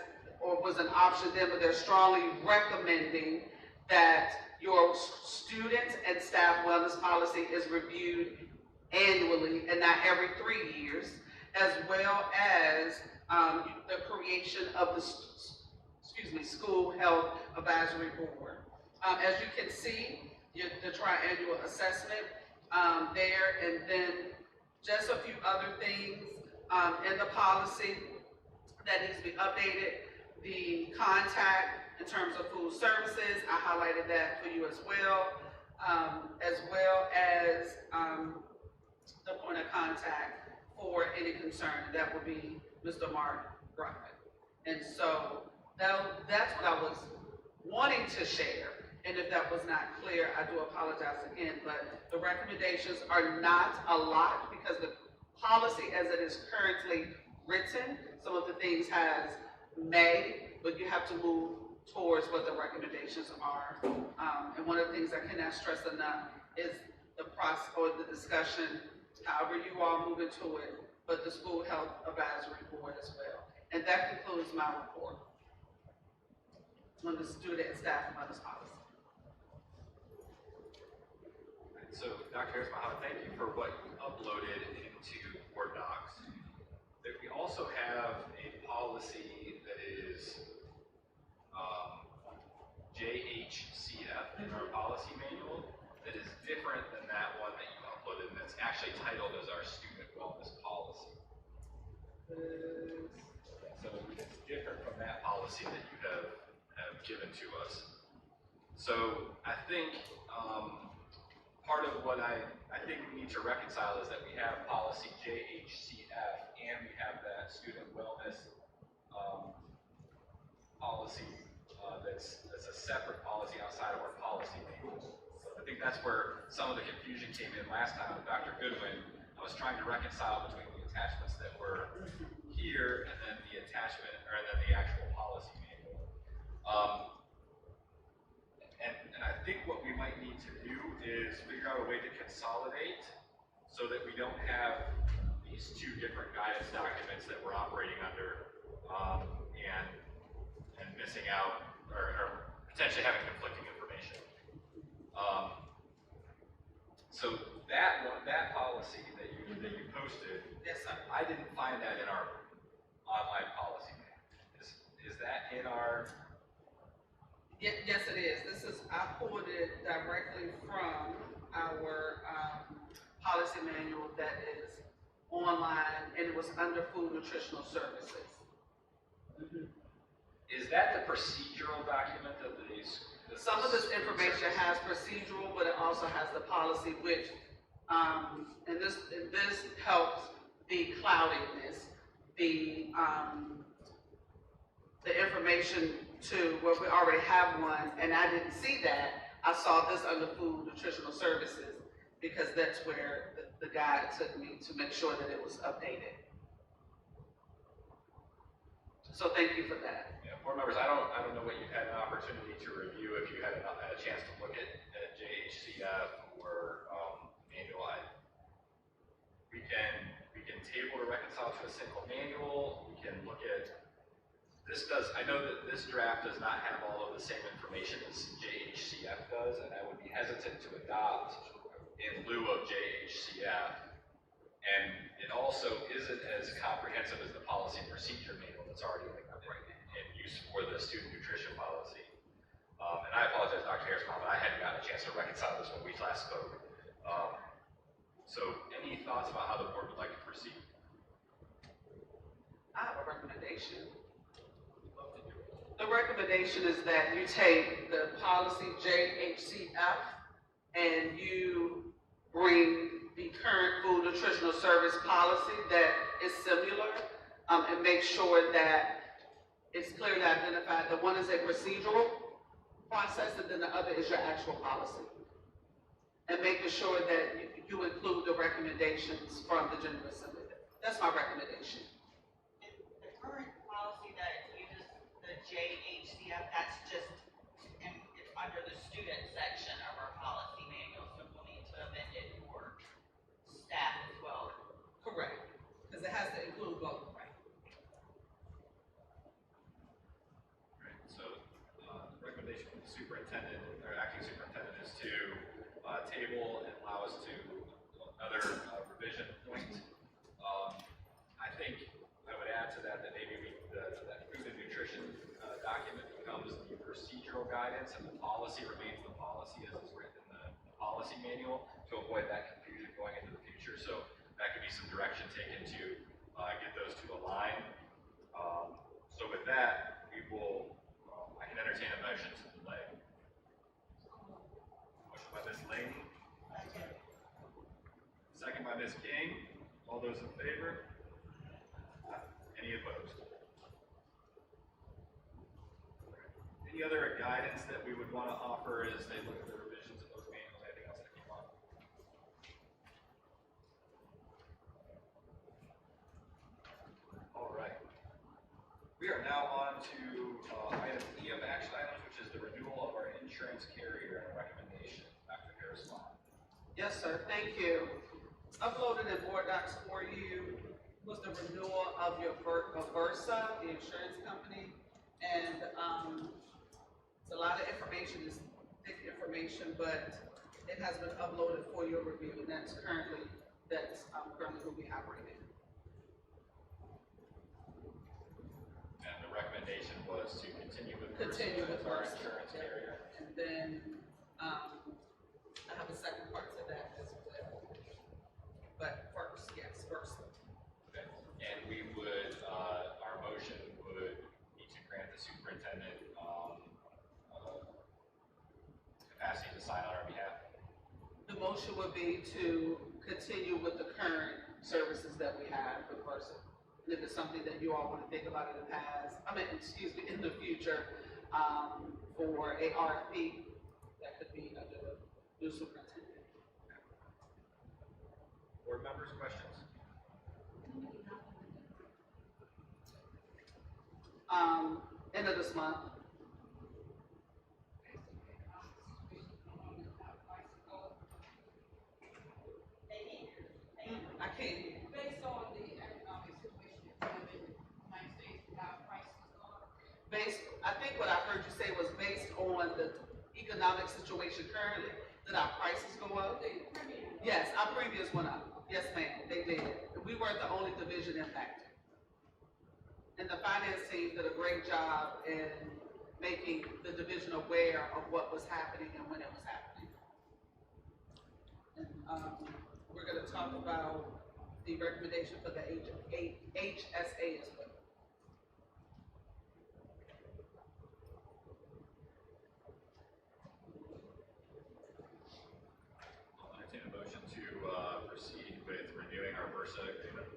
D: or was an option then, but they're strongly recommending that your students and staff wellness policy is reviewed annually and not every 3 years, as well as the creation of the School Health Advisory Board. As you can see, the triannual assessment there, and then just a few other things in the policy that needs to be updated. The contact in terms of food services, I highlighted that for you as well as the point of contact for any concern. That would be Mr. Mark Griffin. And so that's what I was wanting to share. And if that was not clear, I do apologize again, but the recommendations are not a lot because the policy as it is currently written, some of the things has may, but you have to move towards what the recommendations are. And one of the things I cannot stress enough is the process or the discussion, however you all move into it, but the School Health Advisory Board as well. And that concludes my report on the student and staff wellness policy.
A: So, Dr. Harris Muhammad, thank you for what you uploaded into Board Docs. We also have a policy that is JHCF in our policy manual that is different than that one that you uploaded, and that's actually titled as our student wellness policy. So it's different from that policy that you have given to us. So I think part of what I think we need to reconcile is that we have policy JHCF and we have that student wellness policy that's a separate policy outside of our policy manual. So I think that's where some of the confusion came in last time with Dr. Goodwin. I was trying to reconcile between the attachments that were here and then the attachment, or then the actual policy manual. And I think what we might need to do is figure out a way to consolidate so that we don't have these two different guidance documents that we're operating under and missing out or potentially having conflicting information. So that policy that you posted,
D: Yes, sir.
A: I didn't find that in our online policy manual. Is that in our?
D: Yes, it is. I pulled it directly from our policy manual that is online, and it was under food nutritional services.
A: Is that the procedural document that these?
D: Some of this information has procedural, but it also has the policy, which, and this helps the cloudiness, the information to where we already have one, and I didn't see that. I saw this under food nutritional services because that's where the guide took me to make sure that it was updated. So thank you for that.
A: Yeah, board members, I don't know what you've had an opportunity to review, if you had a chance to look at JHCF or manual. We can table to reconcile to a single manual. We can look at this. I know that this draft does not have all of the same information as JHCF does, and I would be hesitant to adopt in lieu of JHCF. And it also isn't as comprehensive as the policy and procedure manual that's already in use for the student nutrition last spoke. So any thoughts about how the board would like to proceed?
D: I have a recommendation. The recommendation is that you take the policy JHCF and you bring the current food nutritional service policy that is similar, and make sure that it's clearly identified that one is a procedural process and then the other is your actual policy. And making sure that you include the recommendations from the General Assembly. That's my recommendation.
B: The current policy that uses the JHCF, that's just, and it's under the student section of our policy manual, so we'll need to amend it for staff as well.
D: Correct, because it has to include both.
A: Right, so, the recommendation from the superintendent, or acting superintendent, is to table and allow us to another revision point. I think I would add to that maybe that food and nutrition document becomes the procedural guidance and the policy remains the policy as is written in the policy manual to avoid that confusion going into the future. So that could be some direction taken to get those to align. So with that, we will, I can entertain a motion to delay. Motion by Ms. Lane, second by Ms. King. All those in favor? Any opposed? Any other guidance that we would want to offer as they look at the revisions of those manuals? Anything else that came up? All right. We are now on to item E of action items, which is the renewal of our insurance carrier and recommendation. Dr. Harrison.
D: Yes, sir, thank you. Uploaded in board docs for you was the renewal of your Versa, the insurance company. And it's a lot of information, it's thick information, but it has been uploaded for your review, and that's currently who we operate in.
A: And the recommendation was to continue with
D: Continue with
A: our
D: Versa.
A: insurance carrier.
D: And then, I have a second part to that as well. But first, yes, Versa.
A: Okay. And we would, our motion would be to grant the superintendent capacity to sign on our behalf.
D: The motion would be to continue with the current services that we have with Versa. And if it's something that you all want to think about in the future, for a RFP, that could be under the new superintendent.
A: Board members, questions?
D: End of this month. I can't.
C: Based on the economic situation in the United States, how prices are.
D: I think what I heard you say was based on the economic situation currently, that our prices go up. Yes, our previous went up. Yes, ma'am, they did. We weren't the only division impacted. And the finance team did a great job in making the division aware of what was happening and when it was happening. And, we're gonna talk about the recommendation for the HSA as well.
A: I'll entertain a motion to proceed with renewing our Versa agreement.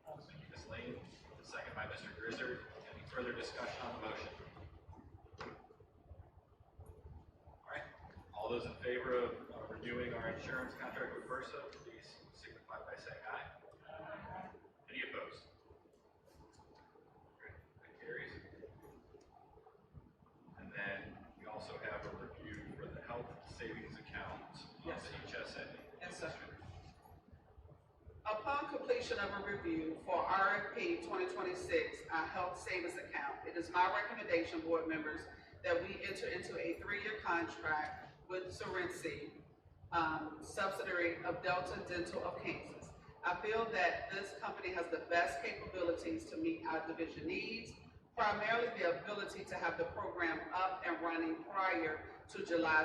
A: Thank you, Ms. Lane. Second by Mr. Grizzard. Any further discussion on the motion? All right. All those in favor of renewing our insurance contract with Versa, please signify by saying aye. Any opposed? Great. That carries. And then we also have a review for the health savings account of
D: Yes.
A: the HSA.
D: Yes, sir. Upon completion of a review for RFP 2026, our health savings account, it is my recommendation, board members, that we enter into a 3-year contract with Serency, subsidiary of Delta Dental of Kansas. I feel that this company has the best capabilities to meet our division needs, primarily the ability to have the program up and running prior to July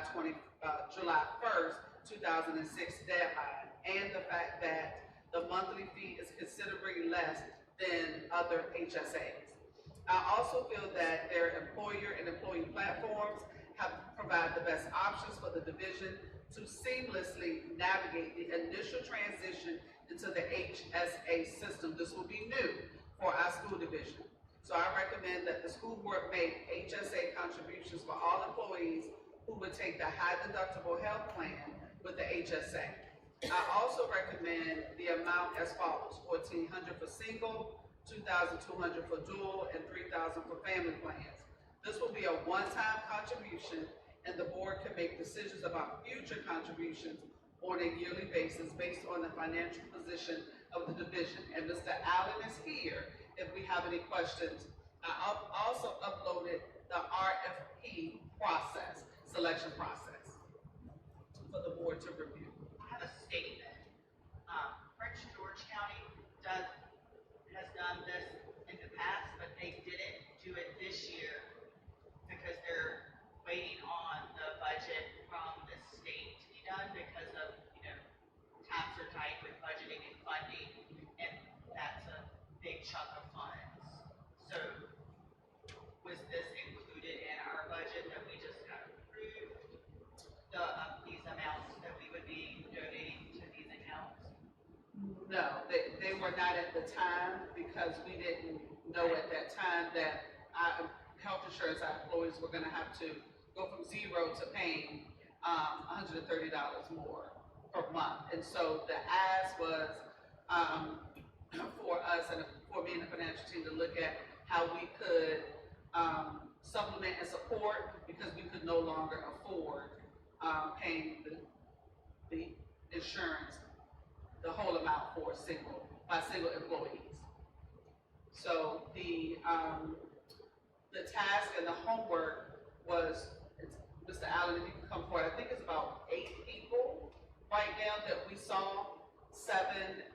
D: July 1st, 2006 deadline, and the fact that the monthly fee is considerably less than other HSAs. I also feel that their employer and employee platforms have provided the best options for the division to seamlessly navigate the initial transition into the HSA system. This will be new for our school division. So I recommend that the school board make HSA contributions for all employees who would take the high deductible health plan with the HSA. I also recommend the amount as follows: $1,400 for single, $2,200 for dual, and $3,000 for family plans. This will be a one-time contribution, and the board can make decisions about future contributions on a yearly basis based on the financial position of the division. And Mr. Allen is here if we have any questions. I also uploaded the RFP process, selection process, for the board to review.
B: I have a statement. Prince George County has done this in the past, but they didn't do it this year because they're waiting on the budget from the state to be done because of, times are tight with budgeting and funding, and that's a big chunk of funds. So was this included in our budget that we just got approved? These amounts that we would be donating to these accounts?
D: No, they were not at the time because we didn't know at that time that our health insurance, our employees were gonna have to go from zero to paying $130 more per month. And so the ask was for us and for me and the financial team to look at how we could supplement and support, because we could no longer afford paying the insurance, the whole amount for single employees. So the task and the homework was, Mr. Allen, if you can come forward, I think it's about 8 people right now that we saw, 7,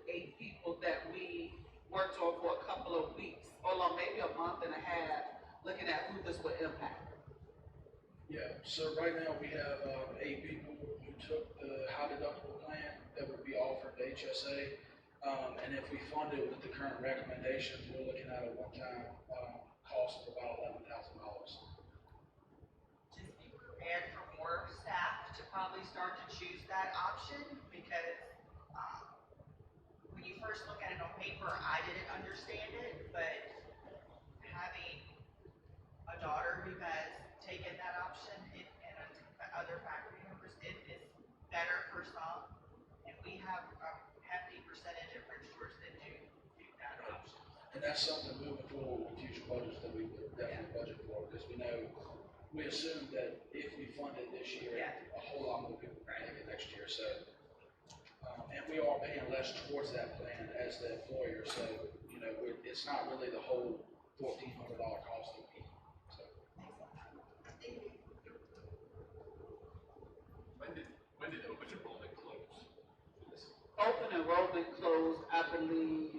D: 8 people that we worked on for a couple of weeks, or maybe a month and a half, looking at who this would impact.
F: Yeah, so right now we have 8 people who took the high deductible plan that would be offered to HSA. And if we fund it with the current recommendations, we're looking at a one-time cost of about $11,000.
B: Just be prepared for more staff to probably start to choose that option, because when you first look at it on paper, I didn't understand it, but having a daughter who has taken that option and other faculty members, it is better for some, and we have a hefty percentage of Prince George that do that option.
F: And that's something moving forward with future budgets that we would definitely budget for, because we assume that if we fund it this year, a whole lot more people will take it next year, so. And we are paying less towards that plan as the employer, so, it's not really the whole $1,400 cost that we, so.
A: When did open enrollment close?
D: Open enrollment closed, I believe,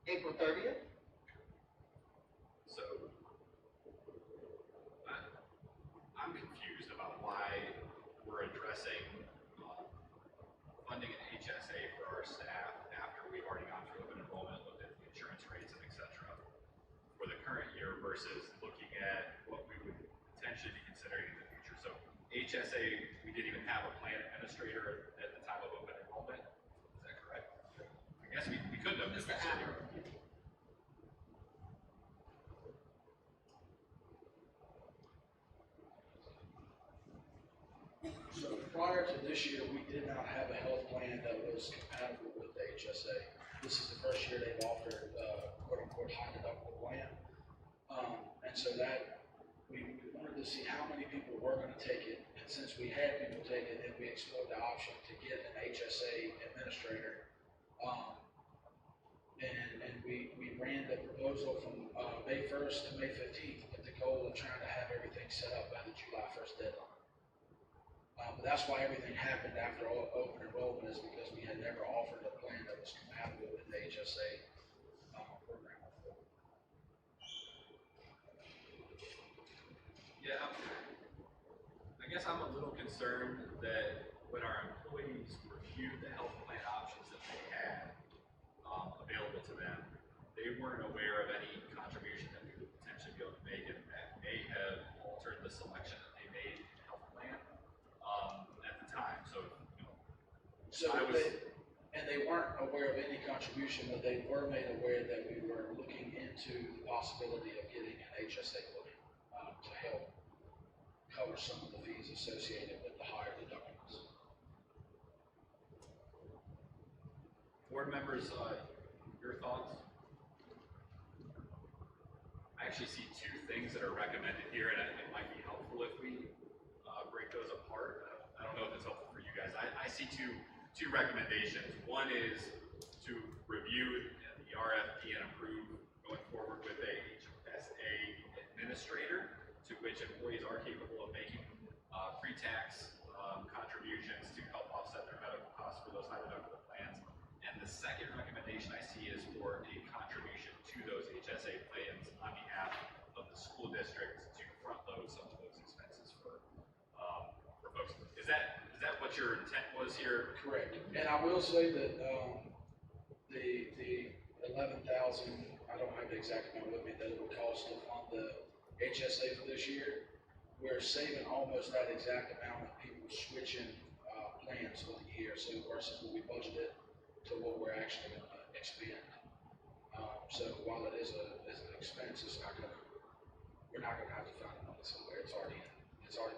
D: April 30th.
A: So, I'm confused about why we're addressing funding an HSA for our staff after we've already gone through open enrollment, looked at the insurance rates and et cetera, for the current year versus looking at what we would potentially be considering in the future. So HSA, we didn't even have a plan administrator at the time of open enrollment. Is that correct? I guess we couldn't have.
D: Mr. Allen.
F: So prior to this year, we did not have a health plan that was compatible with the HSA. This is the first year they've offered quote-unquote high deductible plan. And so that, we wanted to see how many people were gonna take it. And since we had people take it, then we explored the option to get an HSA administrator. And we ran the proposal from May 1st to May 15th with the goal of trying to have everything set up by the July 1st deadline. But that's why everything happened after open enrollment, is because we had never offered a plan that was compatible with the HSA program.
A: Yeah, I guess I'm a little concerned concerned that when our employees reviewed the health plan options that they had available to them, they weren't aware of any contribution that we would potentially be able to make, and that may have altered the selection that they made in health plan at the time. So,
F: So
A: I was,
F: they weren't aware of any contribution, but they were made aware that we were looking into the possibility of getting an HSA plan to help cover some of the fees associated with the higher deductibles.
A: board members, your thoughts? I actually see two things that are recommended here, and it might be helpful if we break those apart. I don't know if it's helpful for you guys. I see two recommendations. One is to review the RFP and approve going forward with a HSA administrator, to which employees are capable of making pre-tax contributions to help offset their medical costs for those high deductible plans. And the second recommendation I see is for a contribution to those HSA plans on behalf of the school district to front load some of those expenses for folks. Is that what your intent was here?
F: Correct. And I will say that the 11,000, I don't have the exact amount with me, that it would cost to fund the HSA for this year. We're saving almost that exact amount of people switching plans for the year, so versus what we budgeted to what we're actually going to expend. So while it is an expense, we're not going to have to find the money somewhere. It's already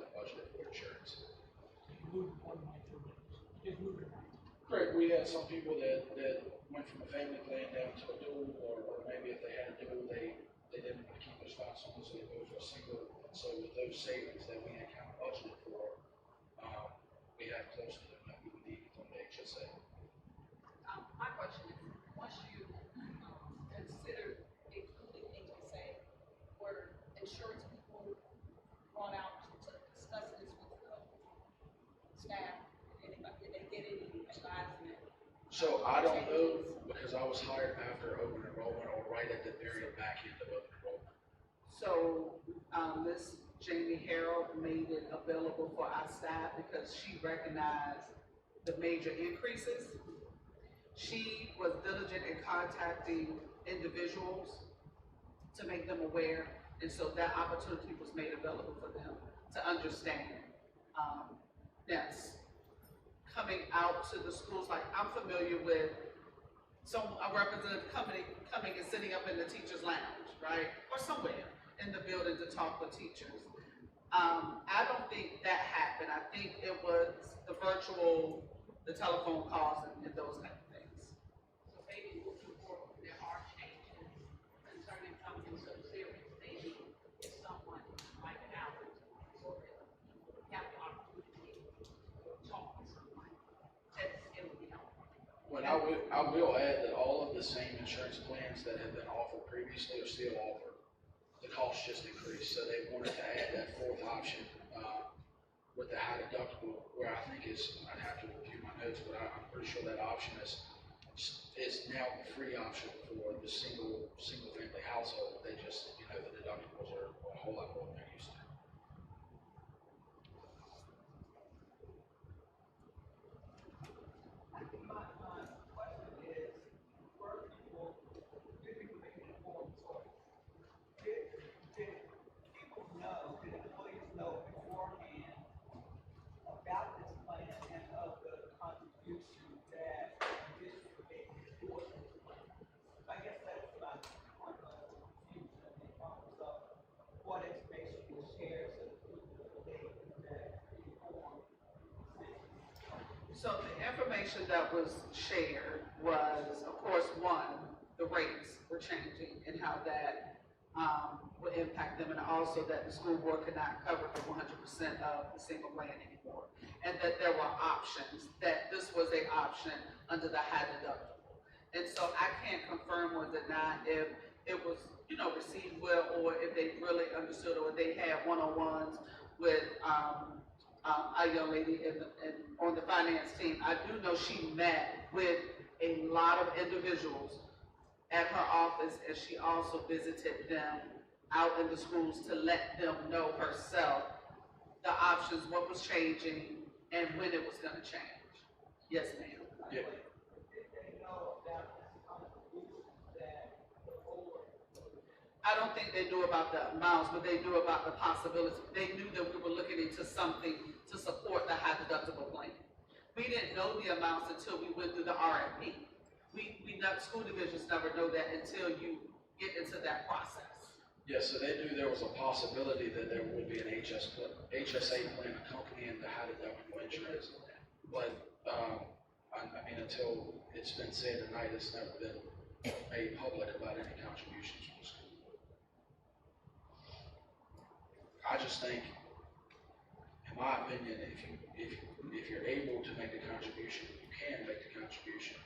F: been budgeted for insurance. Correct. We had some people that went from a family plan down to a dual, or maybe if they had a dual, they didn't want to keep their spouse on, so they moved to a single. And so with those savings that we had kind of budgeted for, we have close to them that we would need from the HSA.
C: My question is, once you consider including HSA, were insurance people brought out to discuss this with the staff? Anybody, did they get any advisement?
F: So I don't know, because I was hired after open enrollment or right at the very back end of open enrollment.
D: So, Ms. Jamie Harrell made it available for our staff because she recognized the major increases. She was diligent in contacting individuals to make them aware, and so that opportunity was made available for them to understand. Yes, coming out to the schools, like I'm familiar with a representative coming and sitting up in the teacher's lounge, right? Or somewhere in the building to talk with teachers. I don't think that happened. I think it was the virtual, the telephone calls and those kind of things.
C: So maybe looking forward, there are changes concerning something so serious, maybe if someone like an Alex or have the opportunity to talk to someone, it would be helpful.
F: But I will add that all of the same insurance plans that have been offered previously are still offered. The cost just increased, so they wanted to add that fourth option with the high deductible, where I think I'd have to review my notes, but I'm pretty sure that option is now the free option for the single family household. They just, the deductibles are a whole lot more than they're used to.
G: My question is, were people making informed choice? Did people know, did employees know beforehand about this plan and of the contribution that this would make for this plan? I guess that's my point of confusion in terms of what information was shared so that people could make that informed decision.
D: So the information that was shared was, of course, one, the rates were changing and how that would impact them, and also that the school board could not cover the 100% of the single plan anymore, and that there were options, that this was an option under the high deductible. And so I can't confirm or deny if it was, received well, or if they really understood, or they had one-on-ones with a young lady on the finance team. I do know she met with a lot of individuals at her office, and she also visited them out in the schools to let them know herself the options, what was changing, and when it was gonna change. Yes, ma'am.
F: Yeah.
G: Did they know about this contribution that the board?
D: I don't think they knew about the amounts, but they knew about the possibility. They knew that we were looking into something to support the high deductible plan. We didn't know the amounts until we went through the RFP. School divisions never know that until you get into that process.
F: Yes, so they knew there was a possibility that there would be an HSA plan accompanying the high deductible insurance. But, I mean, until it's been said tonight, it's never been made public about any contributions from the school. I just think, in my opinion, if you're able to make the contribution, you can make the contribution.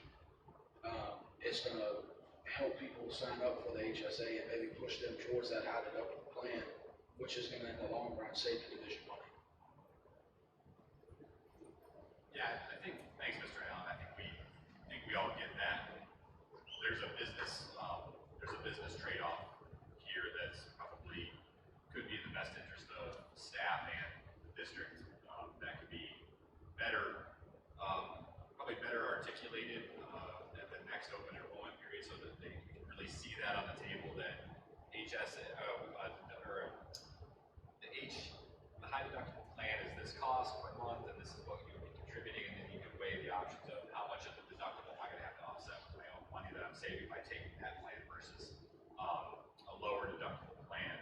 F: It's gonna help people sign up for the HSA and maybe push them towards that high deductible plan, which is gonna, in the long run, save the division money.
A: Yeah, thanks, Mr. Allen. I think we all get that. There's a business trade-off here that's probably could be in the best interest of staff and the district. That could be better, probably better articulated at the next open enrollment period, so that they can really see that on the table that the high deductible plan is this cost per month, and this is what you would be contributing, and then you can weigh the options of how much of the deductible am I going to have to offset with my own money that I'm saving by taking that plan versus a lower deductible plan.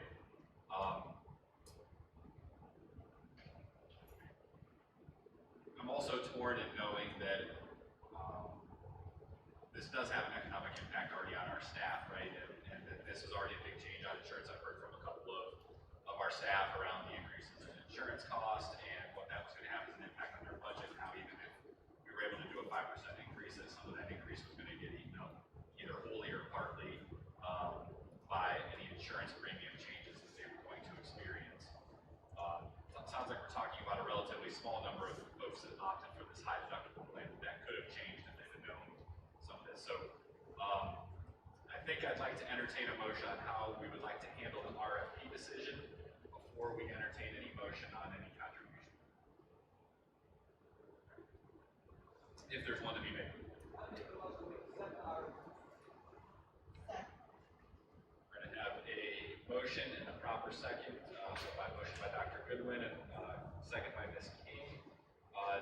A: I'm also torn in knowing that this does have an economic impact already on our staff, right? And that this is already a big change on insurance. I've heard from a couple of our staff around the increases in insurance cost and what that was going to have as an impact on their budget, and how even if we were able to do a 5% increase, that some of that increase was going to get eaten up either wholly or partly by any insurance premium changes that they were going to experience. It sounds like we're talking about a relatively small number of folks that opted for this high deductible plan that could have changed if they'd have known some of this. So I think I'd like to entertain a motion on how we would like to handle the RFP decision before we entertain any motion on any contribution. If there's one to be made.
G: I think it was with second article.
A: We're going to have a motion and a proper second, motion by Dr. Goodwin and second by Ms. King.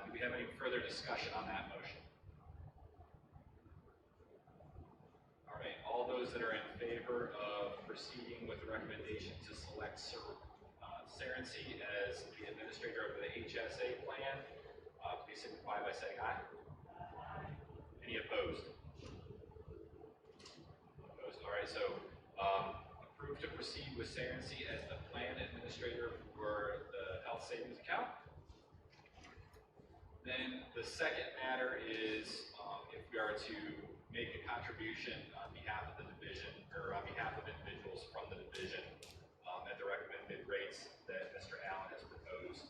A: Do we have any further discussion on that motion? All right, all those that are in favor of proceeding with the recommendation to select Serency as the administrator of the HSA plan, please signify by saying aye. Any opposed? Opposed. All right, so approved to proceed with Serency as the plan administrator for the health savings account. Then the second matter is if we are to make a contribution on behalf of the division or on behalf of individuals from the division at the recommended rates that Mr. Allen has proposed.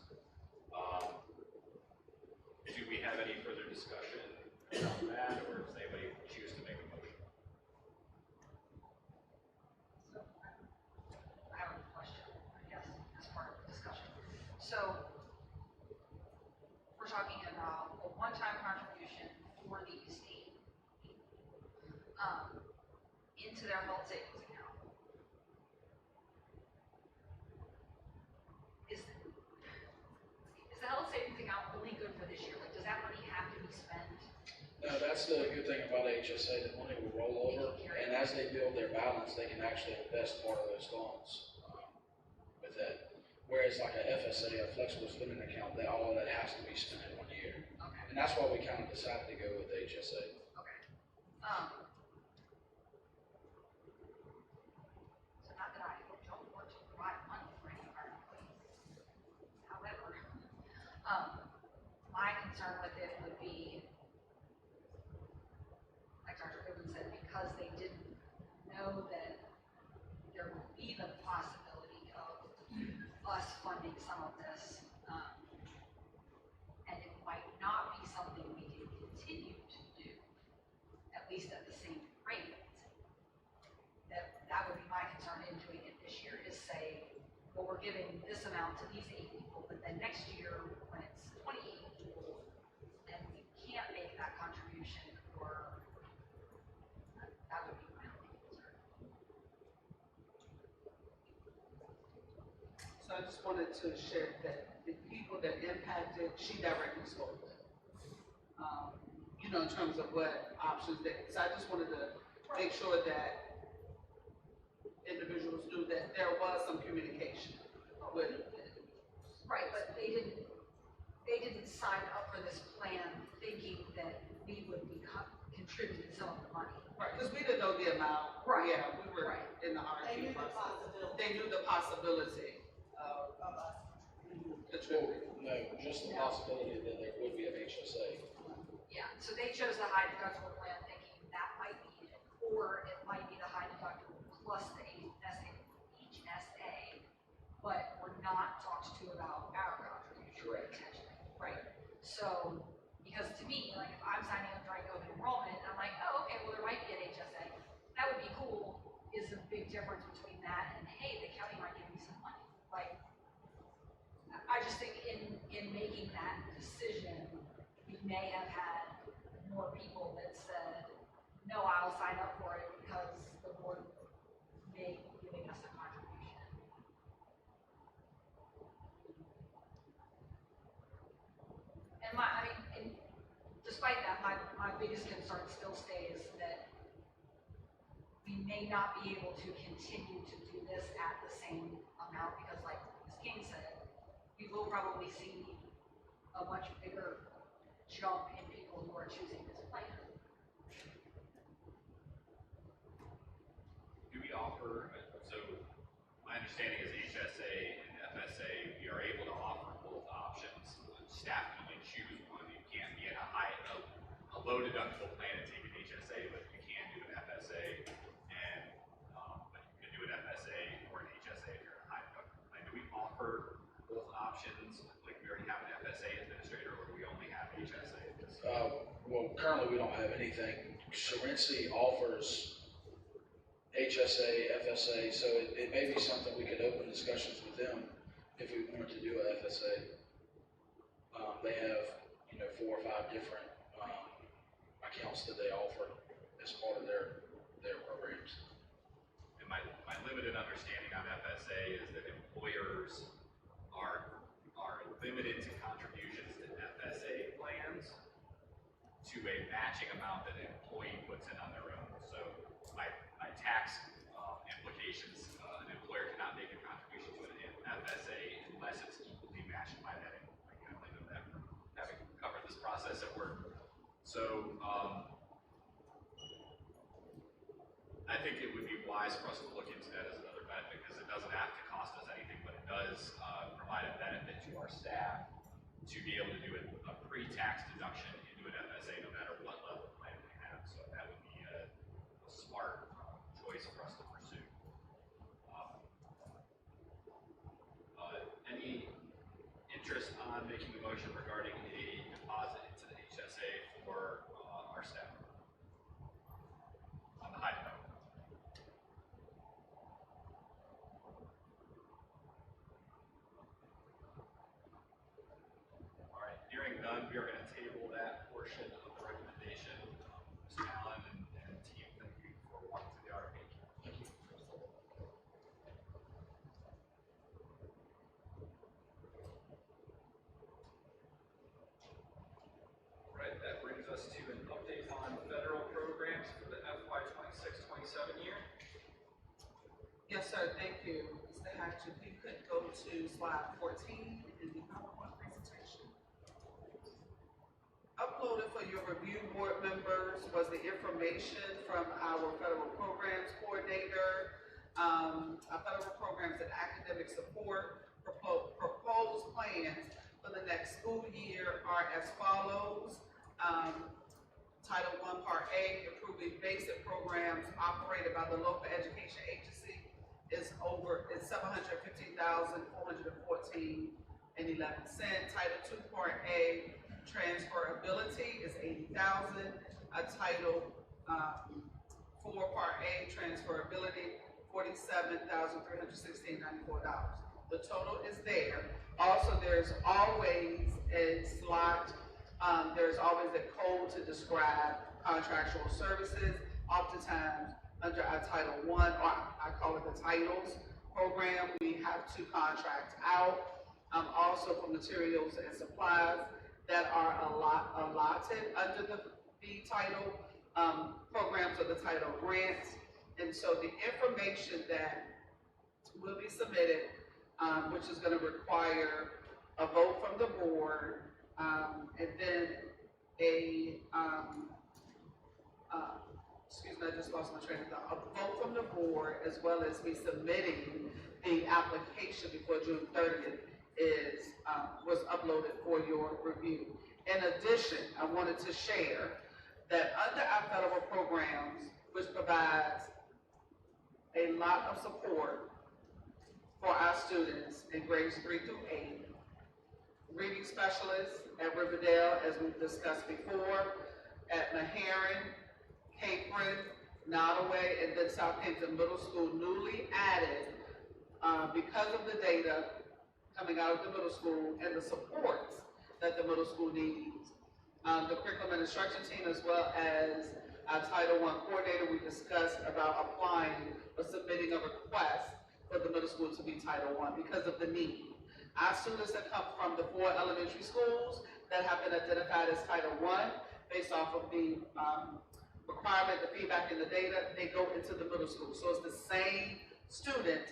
A: Do we have any further discussion about that, or does anybody choose to make a motion?
E: So, I have a question, I guess, as part of the discussion. So, we're talking about a one-time contribution for the estate into their health savings account. Is the health savings account only good for this year? Like, does that money have to be spent?
F: No, that's the good thing about HSA, the money will roll over, and as they build their balance, they can actually invest part of those funds with that. Whereas like a FSA, a flexible spending account, all of that has to be spent in 1 year.
E: Okay.
F: And that's why we kind of decided to go with HSA.
E: Okay. So not that I don't want to provide money for any of our employees. However, my concern with it would be, like Dr. Goodwin said, because they didn't know that there would be the possibility of us funding some of this, and it might not be something we can continue to do, at least at the same rate. That would be my concern in doing it this year, is say, well, we're we're giving this amount to these 8 people, but then next year, when it's 28 people, and we can't make that contribution, or that would be my only concern.
D: So I just wanted to share that the people that impacted, she directly spoke with. You know, in terms of what options they, so I just wanted to make sure that individuals knew that there was some communication with.
E: Right, but they didn't sign up for this plan thinking that we would be contributing some of the money.
D: Right, because we didn't know the amount.
E: Right.
D: Yeah, we were
E: Right.
D: in the
C: They knew
D: RFP
C: the
D: process.
C: possibility
D: They knew the possibility
C: of us.
D: contributing.
F: No, just the possibility that there would be an HSA.
E: Yeah, so they chose the high deductible plan thinking that might be it, or it might be the high deductible plus the HSA, but we're not talked to about our contribution.
F: Correct.
E: Potentially, right? So, because to me, like, if I'm signing up during open enrollment, I'm like, oh, okay, well, there might be an HSA, that would be cool, is a big difference between that and, hey, the county might give me some money. Like, I just think in making that decision, we may have had more people that said, no, I'll sign up for it because the board may be giving us a contribution. And despite that, my biggest concern still stays that we may not be able to continue to do this at the same amount because, like Ms. King said, we will probably see a much bigger jump in people who are choosing this plan.
A: Do we offer, so my understanding is HSA and FSA, we are able to offer both options. Staff can only choose one. You can't be in a low deductible plan and take an HSA, but you can do an FSA, and but you can do an FSA or an HSA if you're in a high deductible plan. Do we offer both options? Like we already have an FSA administrator, or do we only have HSA?
F: Well, currently we don't have anything. Serency offers HSA, FSA, so it may be something we could open discussions with them if we wanted to do a FSA. They have, 4 or 5 different accounts that they offer as part of their programs.
A: And my limited understanding on FSA is that employers are limited to contributions to FSA plans to a matching amount that an employee puts in on their own. So my tax implications, an employer cannot make a contribution to an FSA unless it's equally matched by that employee. I only know that from having covered this process at work. So I think it would be wise for us to look into that as another benefit because it doesn't have to cost us anything, but it does provide a benefit to our staff to be able to do a pre-tax deduction into an FSA no matter what level plan they have. So that would be a smart choice for us to pursue. Any interest on making a motion regarding a deposit into the HSA for our staff on the high note? All right, hearing none, we are going to table that portion of the recommendation. Mr. Allen and team, thank you for walking through the RFP.
F: Thank you.
A: All right, that brings us to an update on federal programs for the FY 26-27 year.
D: Yes, sir, thank you. Mr. Hatch, if you could go to slide 14 in the PowerPoint presentation. Uploaded for your review, board members, was the information from our federal programs coordinator. Our federal programs and academic support proposed plans for the next school year are as follows. Title I, Part A, improving basic programs operated by the local education agency is $715,414.11. Title II, Part A, transferability is $80,000. Title IV, Part A, transferability, $47,316.94. The total is there. Also, there's always a slot, there's always a code to describe contractual services. Oftentimes, under our Title I, or I call it the titles program, we have to contract out. Also for materials and supplies that are allotted under the title programs or the title grants. And so the information that will be submitted, which is going to require a vote from the board, and then a, excuse me, I just lost my train of thought, a vote from the board, as well as me submitting the application before June 30th was uploaded for your review. In addition, I wanted to share that under our federal programs, which provides a lot of support for our students in grades 3 through 8, reading specialists at Riverdale, as we've discussed before, at Meharon, Capron, Nottoway, and then Southampton Middle School, newly added because of the data coming out of the middle school and the supports that the middle school needs. The curriculum and instruction team, as well as our Title I coordinator, we discussed about applying or submitting a request for the middle school to be Title I because of the need. Our students that come from the 4 elementary schools that have been identified as Title I, based off of the requirement, the feedback, and the data, they go into the middle school. So it's the same student,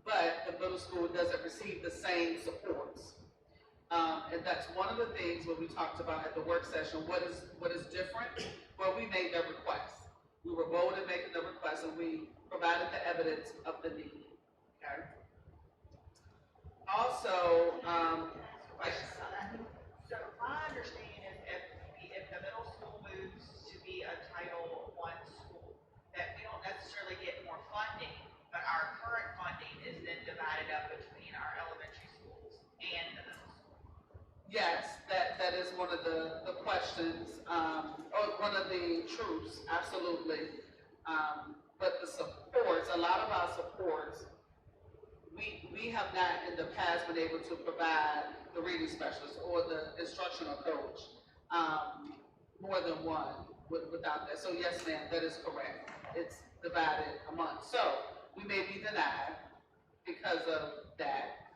D: but the middle school doesn't receive the same supports. And that's one of the things when we talked about at the work session, what is different? Well, we made that request. We were bold in making the request, and we provided the evidence of the need, okay? Also,
B: Yes. So my understanding is if the middle school moves to be a Title I school, that we don't necessarily get more funding, but our current funding is then divided up between our elementary schools and the middle school.
D: yes, that is one of the questions, or one of the truths, absolutely. But the supports, a lot of our supports, we have not in the past been able to provide the reading specialist or the instructional coach, more than one without that. So yes, ma'am, that is correct. It's divided a month. So we may be denied because of that.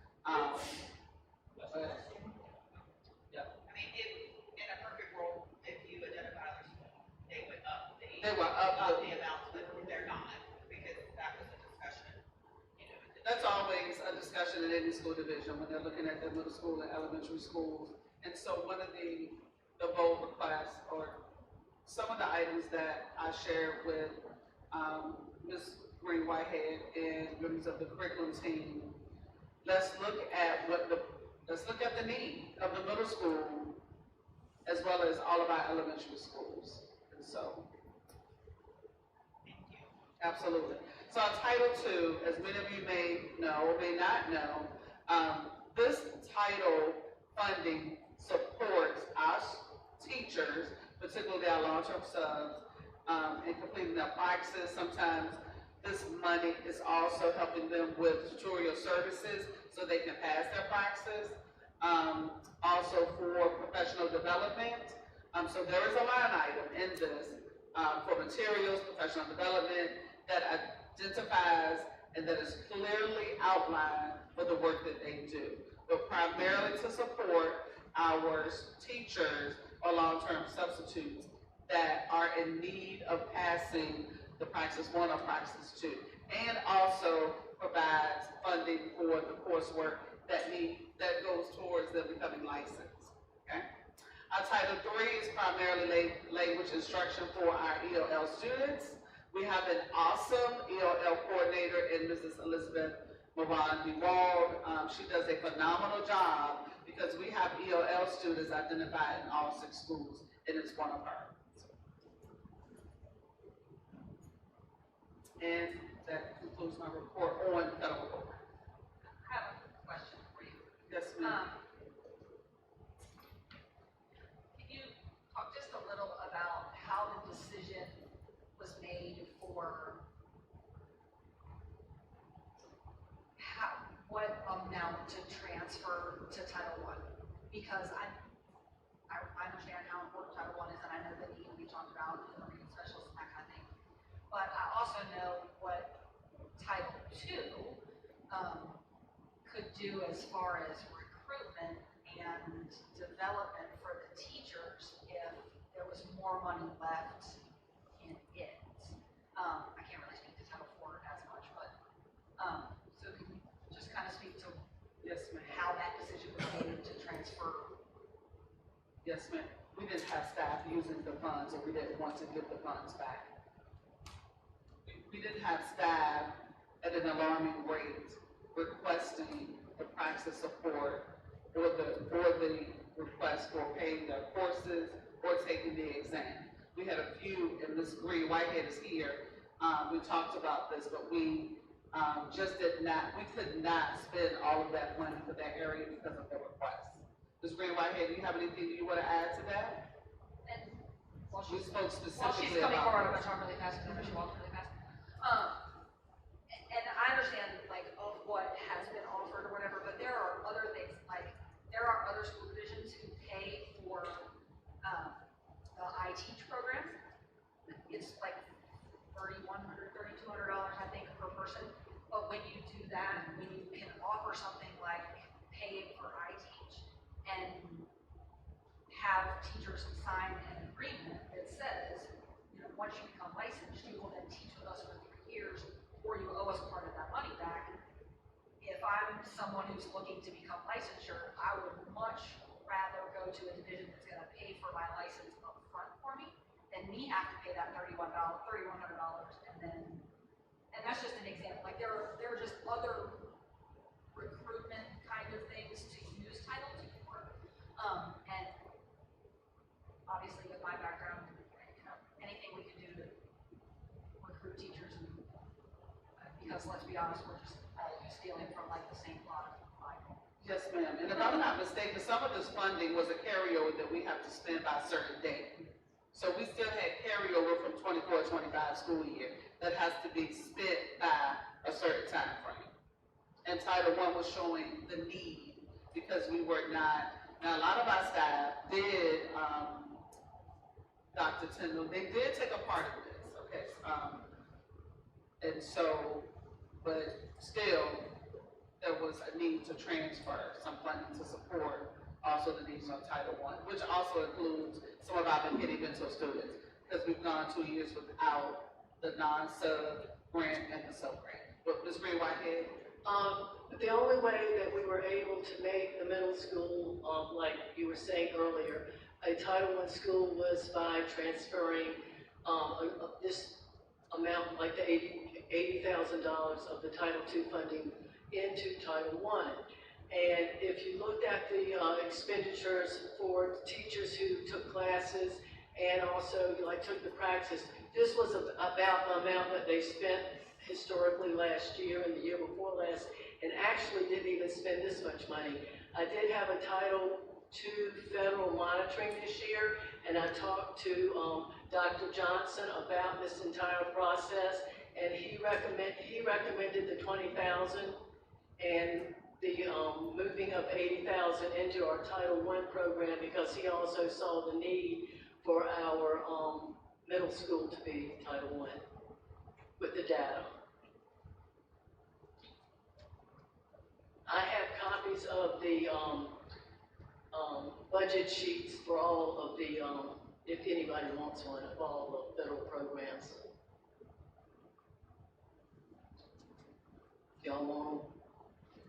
D: Yeah.
B: I mean, if, in a perfect world, if you identify their school, they would up the.
D: They were up
B: the amounts, but they're not, because that was a discussion, you know.
D: That's always a discussion in any school division when they're looking at their middle school and elementary schools. And so one of the bold requests, or some of the items that I shared with Ms. Green Whitehead and members of the curriculum team, let's look at the need of the middle school as well as all of our elementary schools. And so, absolutely. So on Title II, as many of you may know or may not know, this title funding supports our teachers, particularly our long-term subs, in completing their praxis. Sometimes this money is also helping them with tutorial services so they can pass their praxis. Also for professional development. So there is a line item in this for materials, professional development, that identifies and that is clearly outlined for the work that they do, but primarily to support our teachers or long-term substitutes that are in need of passing the Praxis 1 or Praxis 2, and also provides funding for the coursework that goes towards them becoming licensed, okay? Our Title III is primarily language instruction for our ELL students. We have an awesome ELL coordinator in Mrs. Elizabeth Moran DeWald. She does a phenomenal job because we have ELL students identified in all 6 schools, and it's one of her. And that concludes my report on federal program.
E: I have a question for you.
D: Yes, ma'am.
E: Can you talk just a little about how the decision was made for what amount because I understand how important Title I is, and I know the need we talked about, the reading specialists and that kind of thing. But I also know what Title II, could do as far as recruitment and development for the teachers if there was more money left in it. I can't really speak to Title IV as much, but, so can you just kind of speak to
D: Yes, ma'am.
E: how that decision was made to transfer?
D: Yes, ma'am. We didn't have staff using the funds, or we didn't want to give the funds back. We didn't have staff at an alarming rate requesting the praxis support or the request for paying their courses or taking the exam. We had a few, and Ms. Green Whitehead is here. We talked about this, but we just did not, we could not spend all of that money for that area because of the request. Ms. Green Whitehead, do you have anything you want to add to that?
E: And while
D: We
E: she's,
D: spoke
E: while she's
D: specifically
E: coming forward, I'm
D: about
E: gonna talk really fast, because I know she walked really fast. And I understand, like, of what has been offered or whatever, but there are other things, like, there are other school divisions who pay for, the I Teach program. It's like $3,200, I think, per person. But when you do that, when you can offer something like paying for I Teach and have teachers sign an agreement that says, you know, once you become licensed, you will then teach with us for 3 years, or you owe us part of that money back. If I'm someone who's looking to become licensure, I would much rather go to a division that's gonna pay for my license up front for me than me have to pay that $3,100, and that's just an example. Like, there are just other recruitment kind of things to use Title II for. And obviously with my background, you know, anything we can do to recruit teachers, and because let's be honest, we're just all stealing from like the same pot of money.
D: Yes, ma'am. And if I'm not mistaken, some of this funding was a carryover that we have to spend by a certain date. So we still had carryover from 24-25 school year that has to be spent by a certain time frame. And Title I was showing the need because we were not, now a lot of our staff did, Dr. Tyndall, they did take a part of this, okay? And so, but still, there was a need to transfer some funding to support also the needs on Title I, which also includes some of our McKinney mental students, because we've gone 2 years without the non-sub grant and the sub grant. But Ms. Green Whitehead?
H: The only way that we were able to make the middle school, like you were saying earlier, a Title I school was by transferring this amount, like the $80,000 of the Title II funding into Title I. And if you looked at the expenditures for teachers who took classes and also like took the praxis, this was about the amount that they spent historically last year and the year before last, and actually didn't even spend this much money. I did have a Title II federal monitoring this year, and I talked to Dr. Johnson about this entire process, and he recommended the $20,000 and the moving of $80,000 into our Title I program, because he also saw the need for our middle school to be Title I with the data. I have copies of the budget sheets for all of the, if anybody wants one, of all the federal programs. Y'all want?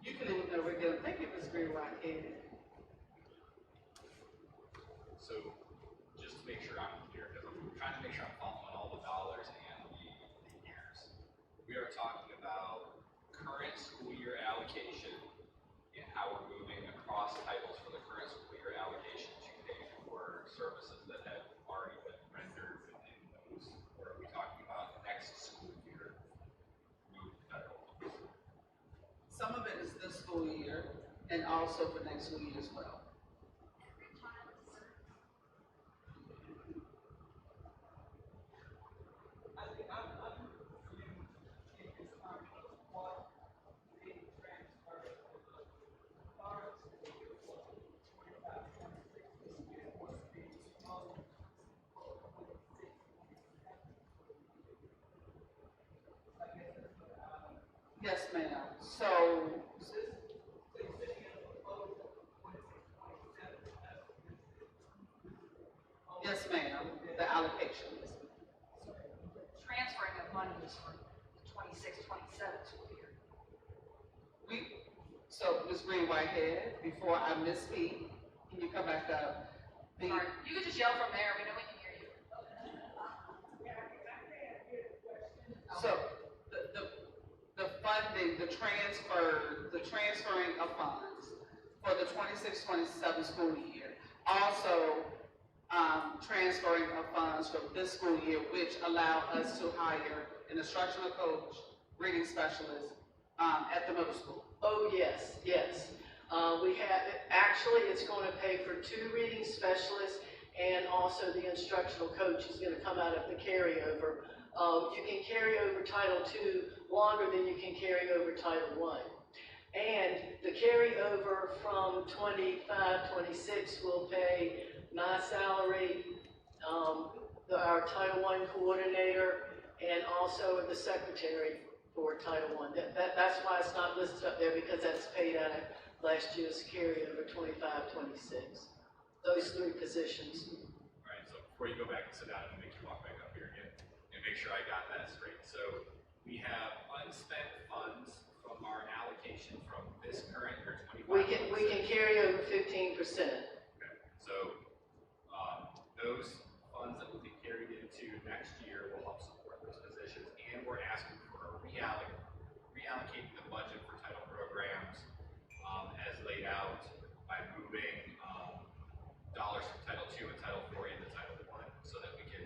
D: You can even go regular. Thank you, Ms. Green Whitehead.
A: So, just to make sure I'm clear, because I'm trying to make sure I'm following all the dollars and the years. We are talking about current school year allocation and how we're moving across titles for the current school year allocation to pay for services that have already been rendered within those. Or are we talking about next school year move federal?
D: Some of it is this school year and also for next school year as well.
G: I think I'm confused in terms of what being transferred to the current school year was, 25.
D: Yes, ma'am. So, yes, ma'am, the allocation.
E: Transferring of money is for the 26-27 school year.
D: So, Ms. Green Whitehead, before I misspeak, can you come back up?
E: Sorry, you can just yell from there, we know we can hear you.
D: So, the funding, the transferring of funds for the 26-27 school year. Also, transferring of funds from this school year, which allow us to hire an instructional coach, reading specialist, at the middle school.
H: Oh, yes, yes. It's going to pay for 2 reading specialists, and also the instructional coach is going to come out of the carryover. You can carry over Title II longer than you can carry over Title I. And the carryover from 25-26 will pay my salary, our Title I coordinator, and also the secretary for Title I. That's why it's not listed up there, because that's paid out of last year's carryover 25-26. Those 3 positions.
A: All right, so before you go back and sit down and make you walk back up here again, and make sure I got that straight. So we have unspent funds from our allocation from this current year, 25.
H: We can carry over 15%.
A: Okay, so, those funds that will be carried into next year will help support those positions, and we're asking for a reallocating the budget for title programs, as laid out by moving, dollars from Title II and Title IV into Title I, so that we can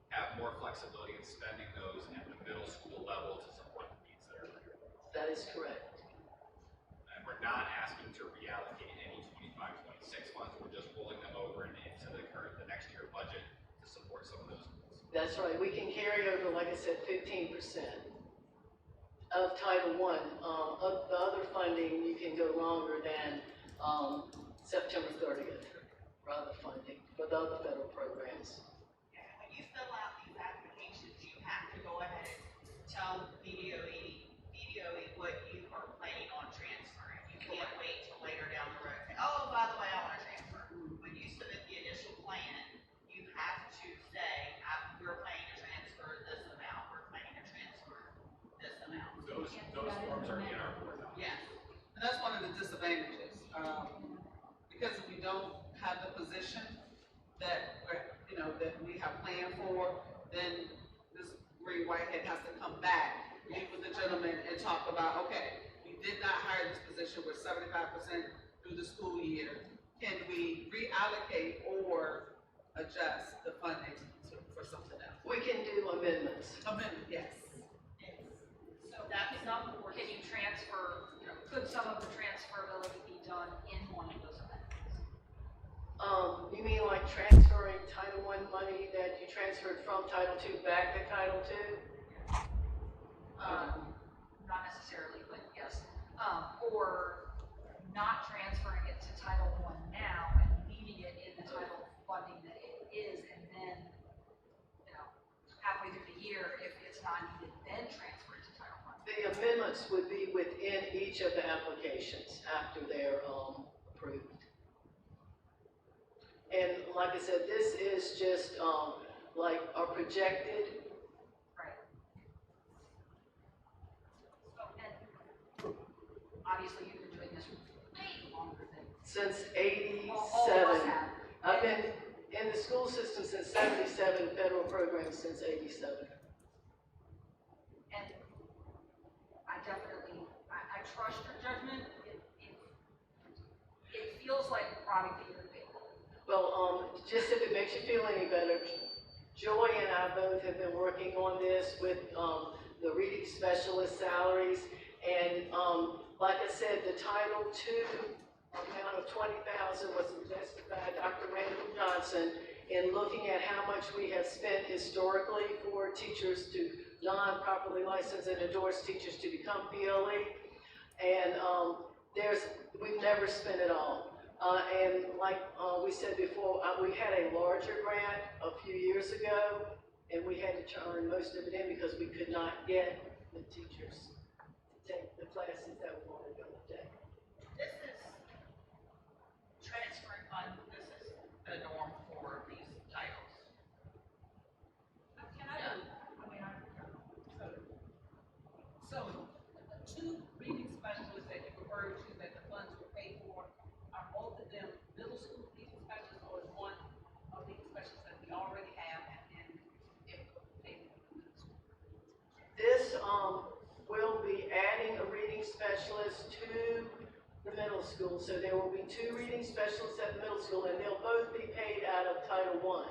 A: have more flexibility in spending those at the middle school level to support the needs that are there.
H: That is correct.
A: And we're not asking to reallocate any 25-26 funds, we're just rolling them over and into the next year budget to support some of those needs.
H: That's right. We can carry over, like I said, 15% of Title I. Of the other funding, you can go longer than September 30th for other funding, for the other federal programs.
B: And when you fill out these applications, you have to go ahead and tell BDOE what you are planning on transferring. You can't wait till later down the road and say, oh, by the way, I want to transfer. When you submit the initial plan, you have to say, we're planning to transfer this amount, we're planning to transfer this amount.
A: Those forms are in our board doc.
B: Yes.
D: And that's one of the disadvantages, because if we don't have the position that that we have planned for, then this Green Whitehead has to come back, meet with the gentleman and talk about, okay, we did not hire this position, we're 75% through the school year. Can we reallocate or adjust the funding for something else?
H: We can do amendments.
D: Amendment, yes.
B: So that's not for.
E: Can you transfer, could some of the transferability be done in one of those amendments?
H: You mean like transferring Title I money that you transferred from Title II back to Title II?
E: Not necessarily, but yes. Or not transferring it to Title I now and leaving it in the title funding that it is, and then, halfway through the year, if it's not needed, then transfer it to Title I.
H: The amendments would be within each of the applications after they're approved. And like I said, this is just like our projected.
E: Right. So, and obviously you've been doing this way longer than
H: Since
E: all of us
H: 87.
E: have.
H: I've been in the school system since 77, federal programs since 87.
E: And I definitely, I trust your judgment. It feels like product that you're available.
H: Well, just if it makes you feel any better, Joy and I both have been working on this with the reading specialist salaries. And like I said, the Title II amount of $20,000 was suggested by Dr. Randall Johnson in looking at how much we have spent historically for teachers to non-properly licensed and endorsed teachers to become PLE. And we've never spent it all. And like we said before, we had a larger grant a few years ago, and we had to turn most of it in because we could not get the teachers to take the classes that we want to go take.
B: This is transferring fund, this is the norm for these titles.
C: Can I, so, two reading specialists that you referred to that the funds were paid for, are both of them middle school reading specialists, or is one a reading specialist that we already have and then if paid for the middle school?
H: This, will be adding a reading specialist to the middle school, so there will be two reading specialists at the middle school, and they'll both be paid out of Title I.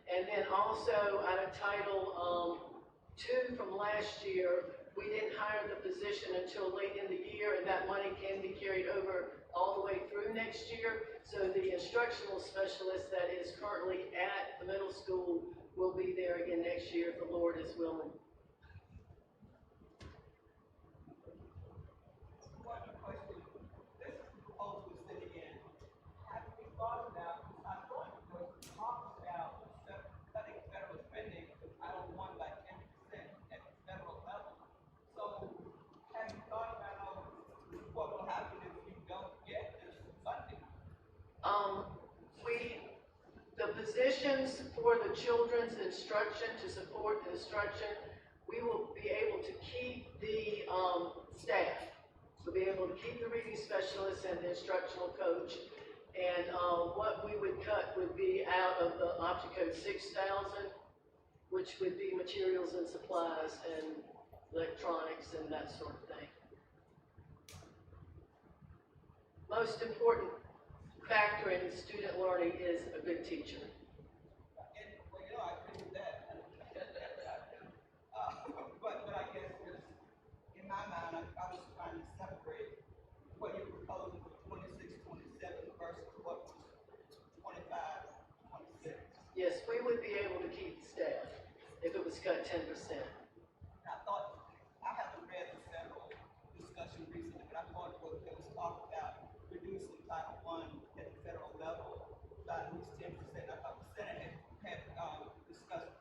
H: And then also out of Title, II from last year, we didn't hire the position until late in the year, and that money can be carried over all the way through next year. So the instructional specialist that is currently at the middle school will be there again next year if the Lord is willing.
G: One question, this proposal is sitting in, have we thought about, it's not going, because it talks about cutting federal spending, Title I by 10% at the federal level. So, have you thought about what will happen if you don't get this funding?
H: The positions for the children's instruction, to support the instruction, we will be able to keep the, staff. We'll be able to keep the reading specialist and the instructional coach. And, what we would cut would be out of the Object Code 6,000, which would be materials and supplies and electronics and that sort of thing. Most important factor in student learning is a good teacher.
G: And, well, you know, I agree with that. But I guess just, in my mind, I was trying to separate what you're proposing for 26, 27 versus what was 25, 26.
H: Yes, we would be able to keep the staff if it was cut 10%.
G: I thought, I haven't read the federal discussion recently, but I thought there was talk about reducing Title I at the federal level by at least 10%. I thought the Senate had discussed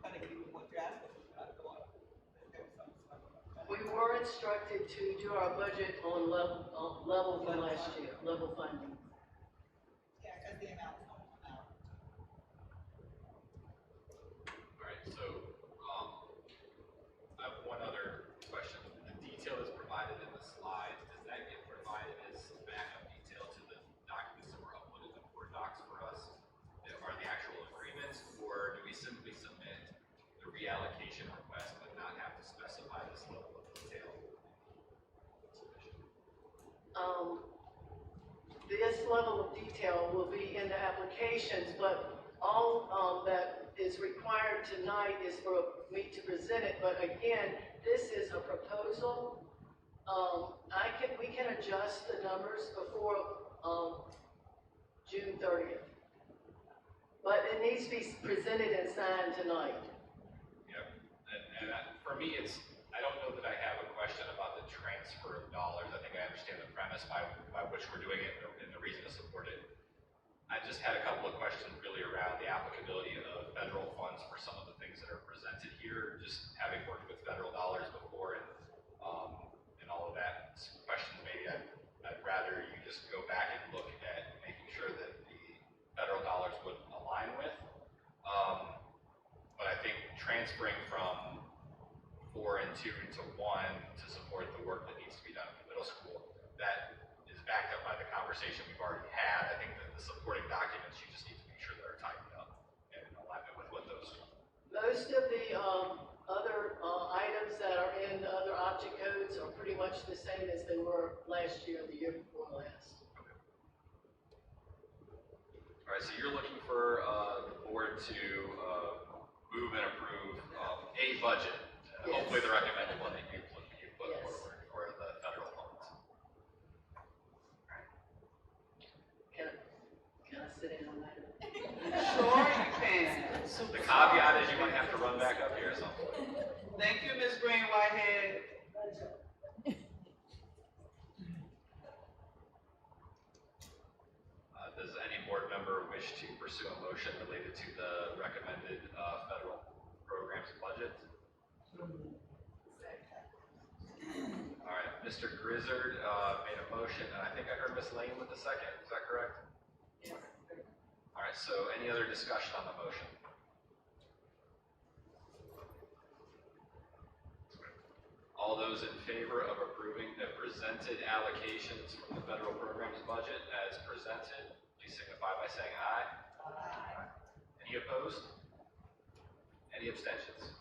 G: cutting it even more drastically, but I thought that there was some discussion about that.
H: We were instructed to do our budget on level from last year, level funding.
B: Yeah, because the amount's going to come out.
A: Alright, so, I have one other question. The detail is provided in the slides. Does that get provided as backup detail to the documents that were uploaded to Board Docs for us? That are the actual agreements, or do we simply submit the reallocation request but not have to specify this level of detail?
H: This level of detail will be in the applications, but all that is required tonight is for me to present it. But again, this is a proposal. We can adjust the numbers before June 30th. But it needs to be presented and signed tonight.
A: Yep, and for me, I don't know that I have a question about the transfer of dollars. I think I understand the premise by which we're doing it and the reason to support it. I just had a couple of questions really around the applicability of federal funds for some of the things that are presented here, just having worked with federal dollars before and all of that. Some questions maybe I'd rather you just go back and look at making sure that the federal dollars would align with. But I think transferring from 4 and 2 to 1 to support the work that needs to be done in the middle school, that is backed up by the conversation we've already had. I think that the supporting documents, you just need to make sure that are tightened up and in alignment with what those.
H: Most of the other items that are in the other object codes are pretty much the same as they were last year and the year before last.
A: Okay. All right, so you're looking for the board to move and approve a budget.
H: Yes.
A: Hopefully the recommended one that you put
H: Yes.
A: forward for the federal funds.
H: Can I sit in on that?
D: Sure you can.
A: The caveat is you might have to run back up here or something.
D: Thank you, Ms. Green Whitehead.
A: Does any board member wish to pursue a motion related to the recommended federal programs budget? All Mr. Grizzard made a motion, and I think I heard Ms. Lane with the second. Is that correct?
C: Yes.
A: All right, so any other discussion on the motion? All those in favor of approving the presented allocations from the federal programs budget as presented, please signify by saying aye. Aye. Any opposed? Any abstentions?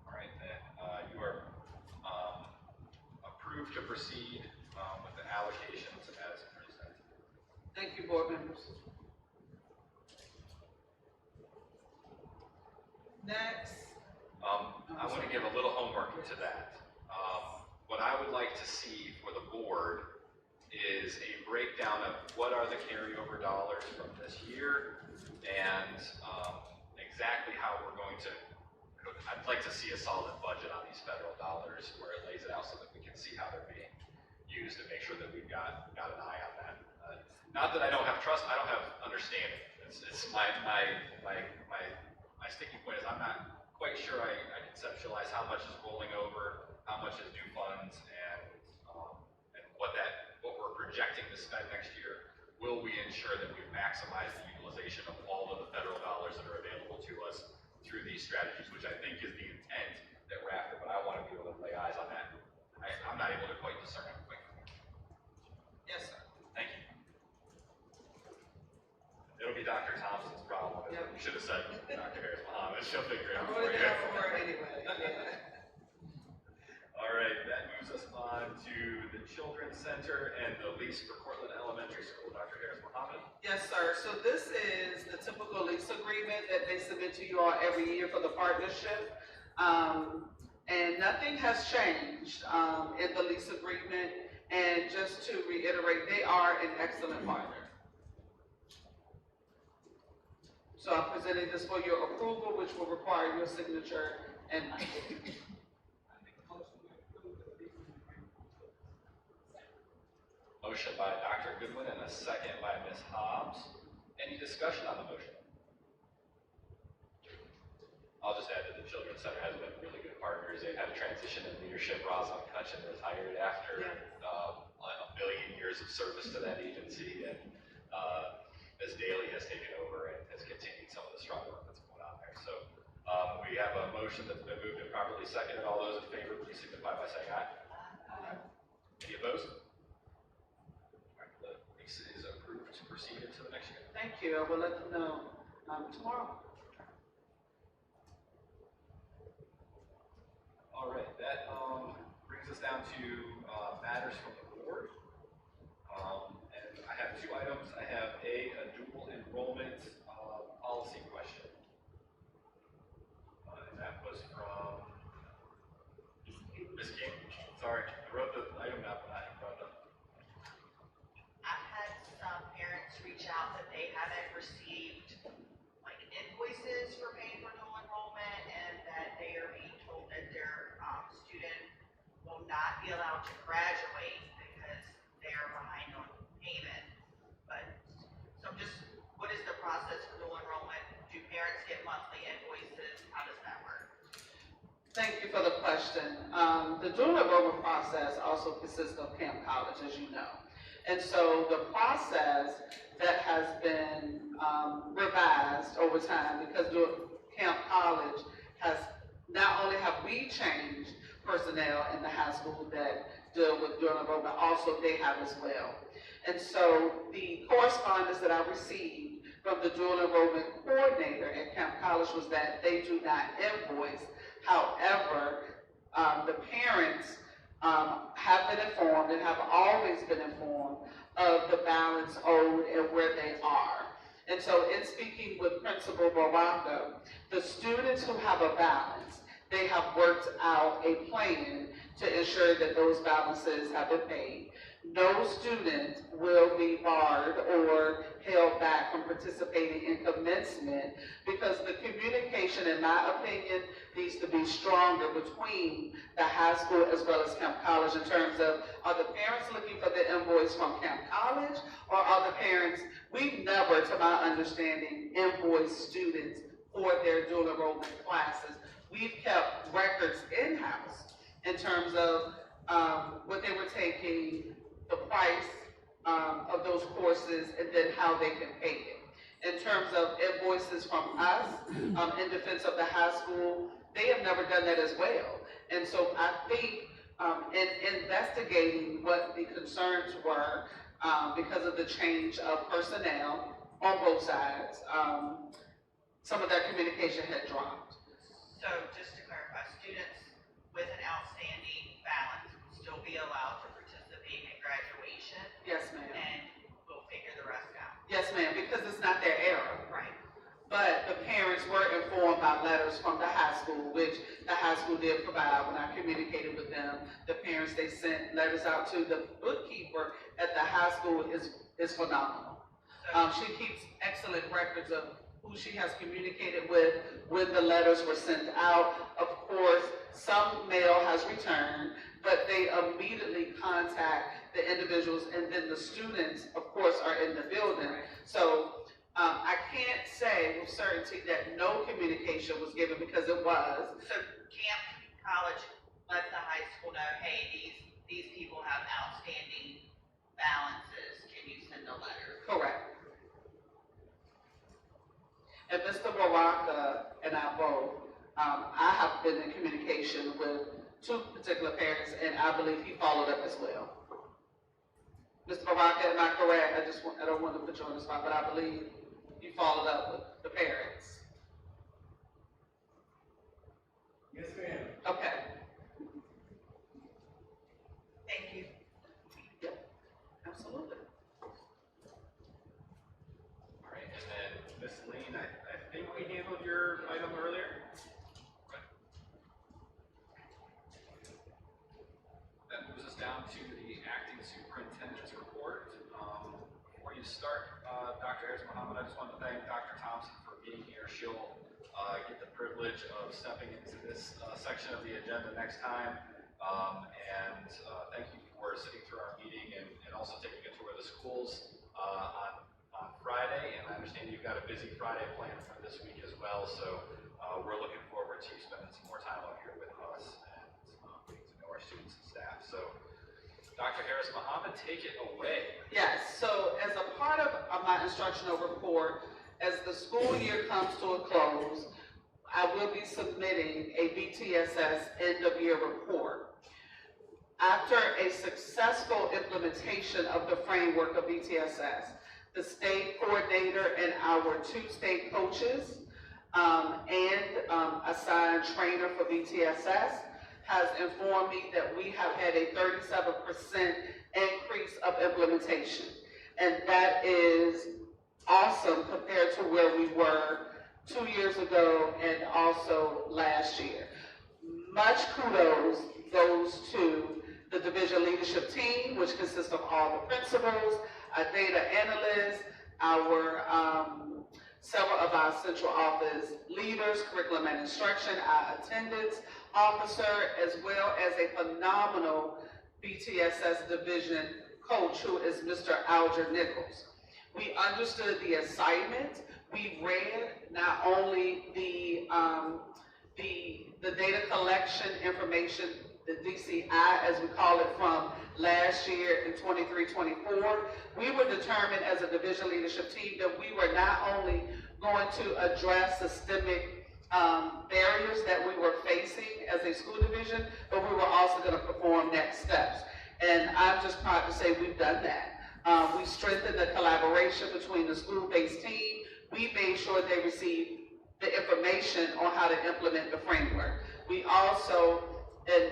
A: All right, then you are approved to proceed with the allocations as presented.
D: Thank you, board members. Next.
A: I want to give a little homework to that. What I would like to see for the board is a breakdown of what are the carryover dollars from this year and exactly how we're going to, I'd like to see a solid budget on these federal dollars where it lays it out so that we can see how they're being used and make sure that we've got an eye on that. Not that I don't have trust, I don't have understanding. It's my sticking point is I'm not quite sure I conceptualize how much is rolling over, how much is new funds, and what we're projecting to spend next year. Will we ensure that we maximize the utilization of all of the federal dollars that are available to us through these strategies, which I think is the intent that we're after, but I want to be able to lay eyes on that. I'm not able to quite discern it quickly.
D: Yes, sir.
A: Thank you. It'll be Dr. Thompson's problem.
D: Yep.
A: You should have said Dr. Harris Muhammad. She'll figure it
D: I
A: out
D: wrote
A: for
D: it
A: you.
D: down for her anyway. Yeah.
A: All right, that moves us on to the Children's Center and the lease for Cortland Elementary School. Dr. Harris Muhammad.
D: Yes, sir. So this is the typical lease agreement that they submit to you all every year for the partnership. And nothing has changed in the lease agreement. And just to reiterate, they are an excellent partner. So I'm presenting this for your approval, which will require your signature and mine.
A: Motion by Dr. Goodwin and a second by Ms. Hobbs. Any discussion on the motion? I'll just add that the Children's Center has been really good partners. They've had a transition in leadership. Rosalind Cutchin retired after a billion years of service to that agency, and Ms. Daly has taken over and has continued some of the strong work that's going on there. So we have a motion that's been moved and properly seconded. All those in favor, please signify by saying aye. Aye. Any opposed? All right, the lease is approved to proceed into the next year.
D: Thank you. I will let them know tomorrow.
A: All right, that brings us down to matters from the board. And I have two items. I have a dual enrollment policy question. And that was from Ms. King. Sorry, I wrote the item down, but I haven't brought it up.
B: I've had some parents reach out that they haven't received like invoices for paying for dual enrollment, and that they are being told that their student will not be allowed to graduate because they're behind on payment. But, so just, what is the process for dual enrollment? Do parents get monthly invoices? How does that work?
D: Thank you for the question. The dual enrollment process also consists of Camp College, as you know. And so the process that has been revised over time, because Camp College has, not only have we changed personnel in the high school that deal with dual enrollment, also they have as well. And so the correspondence that I received from the dual enrollment coordinator at Camp College was that they do not invoice. However, the parents have been informed and have always been informed of the balance owed and where they are. And so in speaking with Principal Baraka, the students who have a balance, they have worked out a plan to ensure that those balances have been paid. No student will be barred or held back from participating in commencement because the communication, in my opinion, needs to be stronger between the high school as well as Camp College in terms of, are the parents looking for the invoice from Camp College, or are the parents, we've never, to my understanding, invoiced students for their dual enrollment classes. We've kept records in-house in terms of, what they were taking, the price, of those courses, and then how they can pay it. In terms of invoices from us, in defense of the high school, they have never done that as well. And so I think, in investigating what the concerns were, because of the change of personnel on both sides, some of that communication had dropped.
B: So just to clarify, students with an outstanding balance will still be allowed to participate in graduation,
D: Yes, ma'am.
B: and we'll figure the rest out.
D: Yes, ma'am, because it's not their error.
B: Right.
D: But the parents were informed by letters from the high school, which the high school did provide when I communicated with them. The parents, they sent letters out to the bookkeeper at the high school is phenomenal. She keeps excellent records of who she has communicated with, when the letters were sent out. Of course, some mail has returned, but they immediately contact the individuals, and then the students, of course, are in the building. So I can't say with certainty that no communication was given, because it was.
B: So Camp College let the high school know, hey, these people have outstanding balances, can you send a letter?
D: Correct. And Mr. Baraka and I both, I have been in communication with two particular parents, and I believe he followed up as well. Mr. Baraka, am I correct? I don't want to put you on the spot, but I believe you followed up with the parents.
G: Yes, ma'am.
D: Okay.
B: Thank you.
D: Yep, absolutely.
A: All right, and then Ms. Lean, I think we handled your item earlier. That moves us down to the acting superintendent's report. Before you start, Dr. Harris Muhammad, I just want to thank Dr. Thompson for being here. She'll get the privilege of stepping into this section of the agenda next time. And thank you for sitting through our meeting and also taking a tour of the schools on Friday. And I understand you've got a busy Friday planned for this week as well. So we're looking forward to spending some more time up here with us and getting to know our students and staff. So Dr. Harris Muhammad, take it away.
D: Yes, so as a part of my instructional report, as the school year comes to a close, I will be submitting a BTSS end-of-year report. After a successful implementation of the framework of BTSS, the state coordinator and our two state coaches and assigned trainer for BTSS has informed me that we have had a 37% increase of implementation. And that is awesome compared to where we were 2 years ago and also last year. Much kudos goes to the division leadership team, which consists of all the principals, our data analysts, several of our central office leaders, curriculum and instruction, our attendance officer, as well as a phenomenal BTSS division coach, who is Mr. Alger Nichols. We understood the assignment. We read not only the data collection information, the DCI, as we call it, from last year in 23-24, we were determined as a division leadership team that we were not only going to address systemic barriers that we were facing as a school division, but we were also going to perform next steps. And I'm just proud to say we've done that. We strengthened the collaboration between the school-based team. We made sure they received the information on how to implement the framework. We also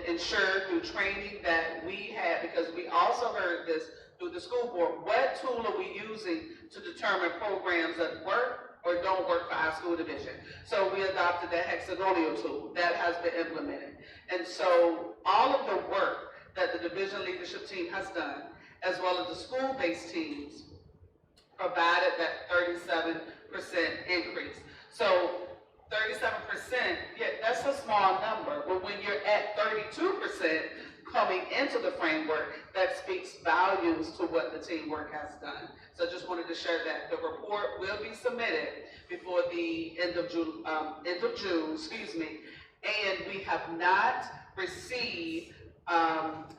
D: ensured through training that we had, because we also heard this through the school board, what tool are we using to determine programs that work or don't work for our school division? So we adopted the hexagonal tool that has been implemented. And so all of the work that the division leadership team has done, as well as the school-based teams, provided that 37% increase. So 37%, yeah, that's a small number, but when you're at 32% coming into the framework, that speaks volumes to what the teamwork has done. So I just wanted to share that. The report will be submitted before the end of June, and we have not receive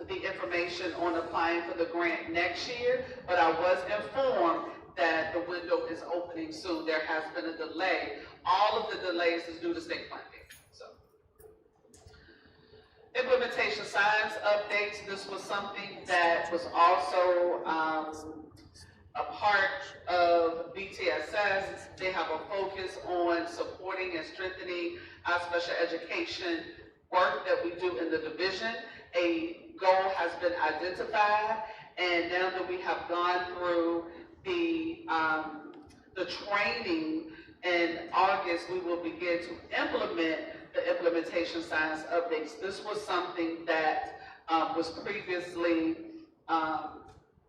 D: the information on applying for the grant next year, but I was informed that the window is opening soon. There has been a delay. All of the delays is due to state funding, so. Implementation science updates. This was something that was also a part of BTSS. They have a focus on supporting and strengthening our special education work that we do in the division. A goal has been identified, and now that we have gone through the training in August, we will begin to implement the implementation science updates. This was something that was previously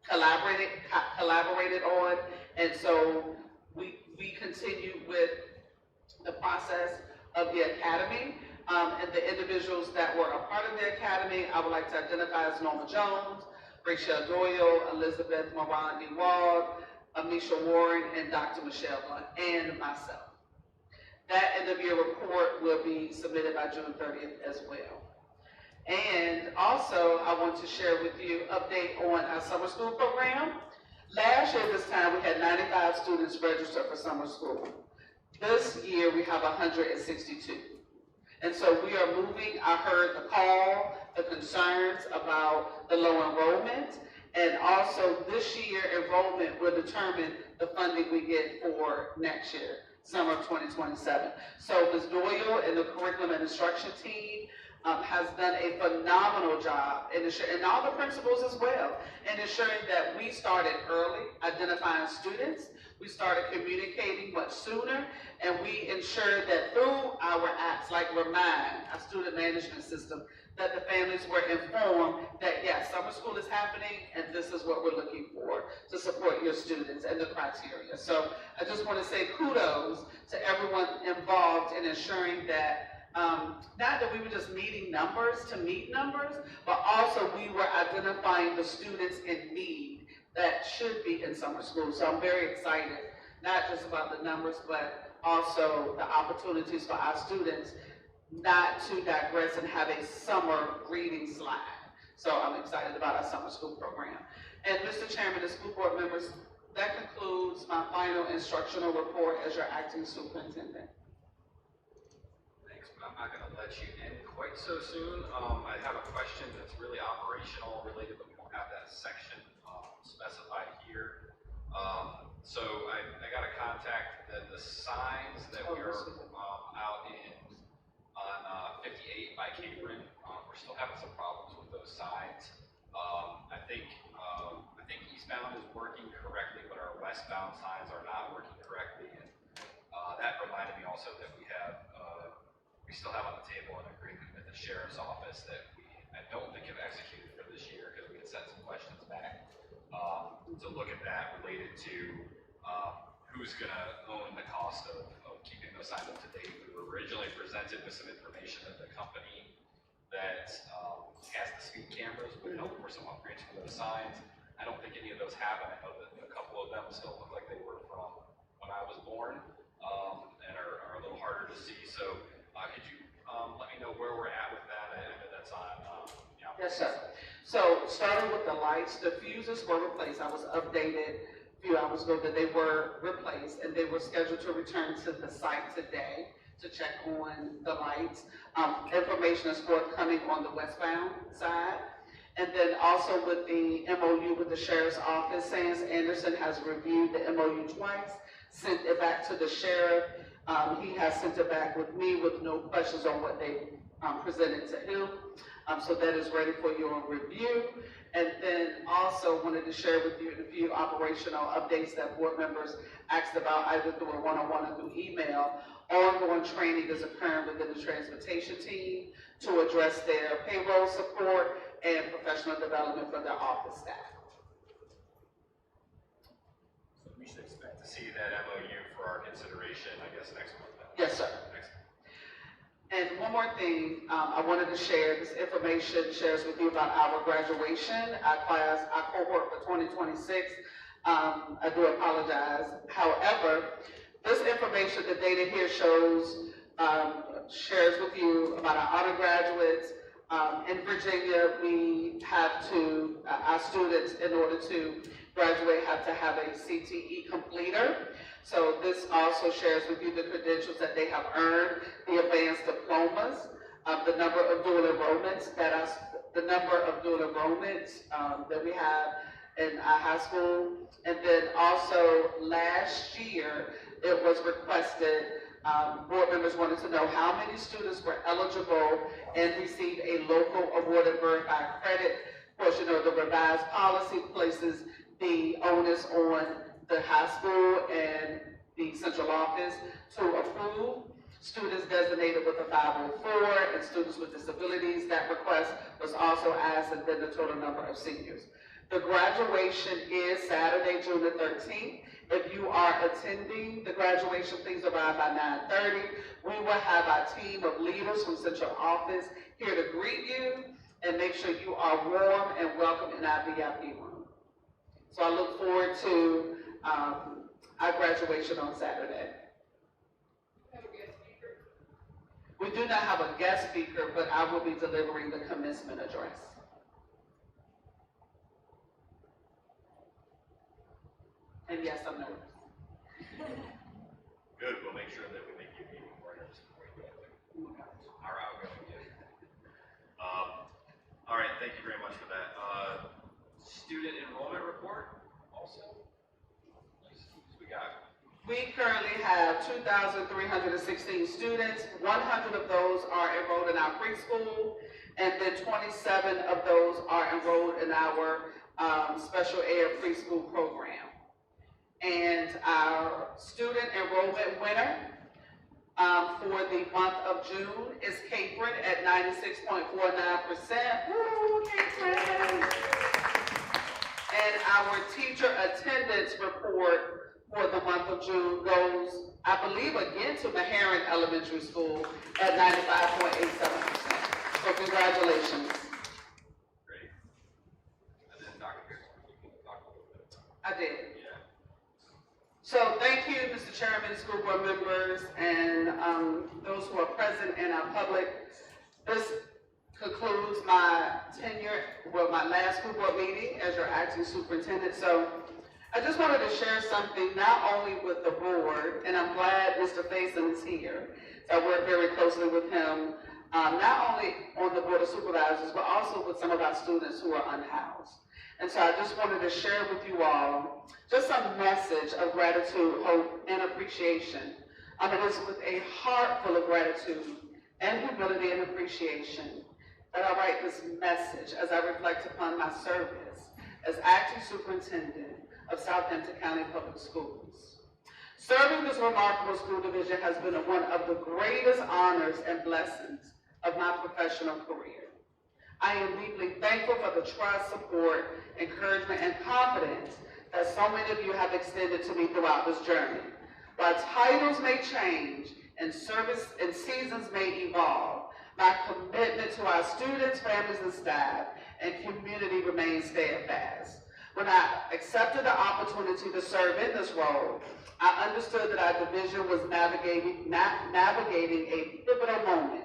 D: collaborated on, and so we continue with the process of the academy. And the individuals that were a part of the academy, I would like to identify as Norma Jones, Rachel Doyle, Elizabeth Morandi Wald, Amisha Warren, and Dr. Michelle Blunt, and myself. That end of year report will be submitted by June 30th as well. And also, I want to share with you an update on our summer school program. Last year this time, we had 95 students registered for summer school. This year, we have 162. And so we are moving. I heard the call, the concerns about the low enrollment, and also this year enrollment will determine the funding we get for next year, summer of 2027. So Ms. Doyle and the curriculum and instruction team has done a phenomenal job, and all the principals as well, in ensuring that we started early, identifying students. We started communicating much sooner, and we ensured that through our apps like Remind, our student management system, that the families were informed that yes, summer school is happening, and this is what we're looking for to support your students and the criteria. So I just want to say kudos to everyone involved in ensuring that not that we were just meeting numbers to meet numbers, but also we were identifying the students in need that should be in summer school. So I'm very excited, not just about the numbers, but also the opportunities for our students not to digress and have a summer reading slide. So I'm excited about our summer school program. And Mr. Chairman and school board members, that concludes my final instructional report as your acting superintendent.
A: Thanks, but I'm not gonna let you end quite so soon. I have a question that's really operational related, but we don't have that section specified here. So I got to contact the signs that we are out in on 58 by Capron. We're still having some problems with those signs. I think eastbound is working correctly, but our westbound signs are not working correctly. And that reminded me also that we still have on the table an agreement with the sheriff's office that I don't think have executed for this year, because we had sent some questions back to look at that related to who's going to own the cost of keeping those signs up to date. We were originally presented with some information that the company that has the speed cameras would help for some upgrades for those signs. I don't think any of those happen. I know that a couple of them still look like they were from when I was born and are a little harder to see. So could you let me know where we're at with that? I know that's on.
D: Yes, sir. So starting with the lights, the fuses were replaced. I was updated a few hours ago that they were replaced, and they were scheduled to return to the site today to check on the lights. Information is forthcoming on the westbound side. And then also with the MOU with the sheriff's office, Sands Anderson has reviewed the MOU twice, sent it back to the sheriff. He has sent it back with me with no questions on what they presented to him. So that is ready for your review. And then also wanted to share with you a few operational updates that board members asked about either through a one-on-one or through email. Ongoing training is occurring within the transportation team to address their payroll support and professional development for their office staff.
A: So we should expect to see that MOU for our consideration, I guess, next month.
D: Yes, sir. And one more thing, I wanted to share this information, shares with you about our graduation, our cohort for 2026. I do apologize. However, this information, the data here shows, shares with you about our undergraduates, In Virginia, we have to, our students, in order to graduate, have to have a CTE completer. So this also shares with you the credentials that they have earned, the advanced diplomas, the number of dual enrollments that we have in our high school. And then also last year, it was requested, board members wanted to know how many students were eligible and received a local awarded verified credit. Of course, you know, the revised policy places the onus on the high school and the central office to approve students designated with a 504 and students with disabilities. That request was also asked, and then the total number of seniors. The graduation is Saturday, June the 13th. If you are attending the graduation, please arrive by 9:30. We will have our team of leaders from central office here to greet you and make sure you are warm and welcome in our VIP room. So I look forward to our graduation on Saturday. We do not have a guest speaker, but I will be delivering the commencement address. And yes, I'm nervous.
A: Good, we'll make sure that we make you even more nervous before you go there. Our outgoing guest. All right, thank you very much for that. Student enrollment report also. We got.
D: We currently have 2,316 students. 100 of those are enrolled in our preschool, and then 27 of those are enrolled in our special ed preschool program. And our student enrollment winner for the month of June is Capron at 96.49%. Woo, Capron! And our teacher attendance report for the month of June goes, I believe, again to Meharon Elementary School at 95.87%. So congratulations.
A: Great. And then Dr. Pearson, you can talk a little bit.
D: I did.
A: Yeah.
D: So thank you, Mr. Chairman, school board members, and those who are present and our public. This concludes my tenure, well, my last school board meeting as your acting superintendent. So I just wanted to share something not only with the board, and I'm glad Mr. Faison is here. So I work very closely with him, not only on the board of supervisors, but also with some of our students who are unhoused. And so I just wanted to share with you all just a message of gratitude, hope, and appreciation. It is with a heart full of gratitude and humility and appreciation that I write this message as I reflect upon my service as acting superintendent of Southampton County Public Schools. Serving this remarkable school division has been one of the greatest honors and blessings of my professional career. I am deeply thankful for the trust, support, encouragement, and confidence that so many of you have extended to me throughout this journey. While titles may change and service and seasons may evolve, my commitment to our students, families, and staff and community remains steadfast. When I accepted the opportunity to serve in this role, I understood that our division was navigating a pivotal moment.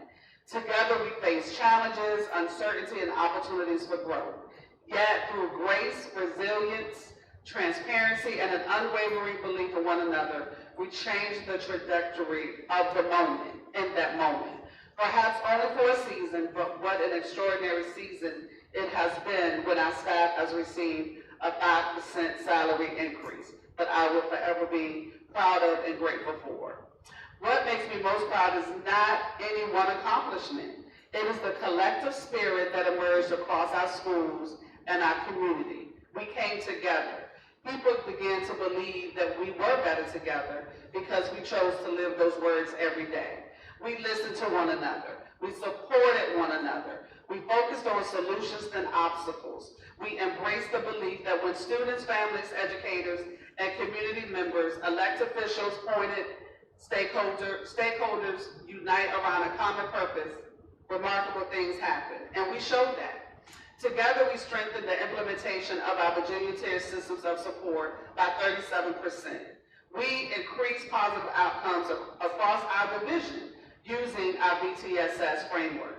D: Together we face challenges, uncertainty, and opportunities for growth. Yet through grace, resilience, transparency, and an unwavering belief in one another, we change the trajectory of the moment, in that moment. Perhaps only for a season, but what an extraordinary season it has been when our staff has received a 5% salary increase, that I will forever be proud of and grateful for. What makes me most proud is not any one accomplishment. It is the collective spirit that emerged across our schools and our community. We came together. People began to believe that we were better together because we chose to live those words every day. We listened to one another. We supported one another. We focused on solutions than obstacles. We embraced the belief that when students, families, educators, and community members, elected officials, appointed stakeholders unite around a common purpose, remarkable things happen. And we showed that. Together, we strengthened the implementation of our Virginia Tier systems of support by 37%. We increased positive outcomes across our division using our BTSS framework.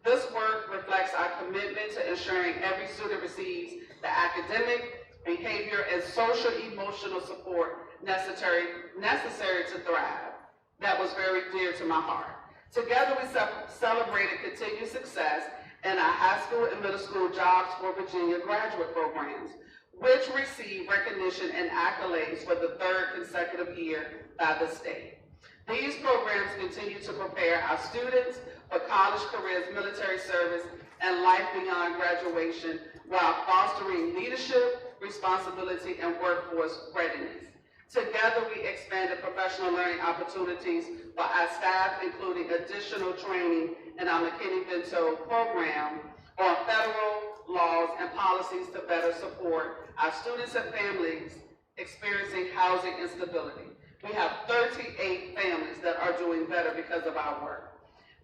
D: This work reflects our commitment to ensuring every student receives the academic, behavior, and social emotional support necessary to thrive. That was very dear to my heart. Together we celebrated continued success in our high school and middle school Jobs for Virginia graduate programs, which received recognition and accolades for the third consecutive year by the state. These programs continue to prepare our students for college careers, military service, and life beyond graduation while fostering leadership, responsibility, and workforce readiness. Together, we expanded professional learning opportunities for our staff, including additional training in our McKinney-Vento program on federal laws and policies to better support our students and families experiencing housing instability. We have 38 families that are doing better because of our work.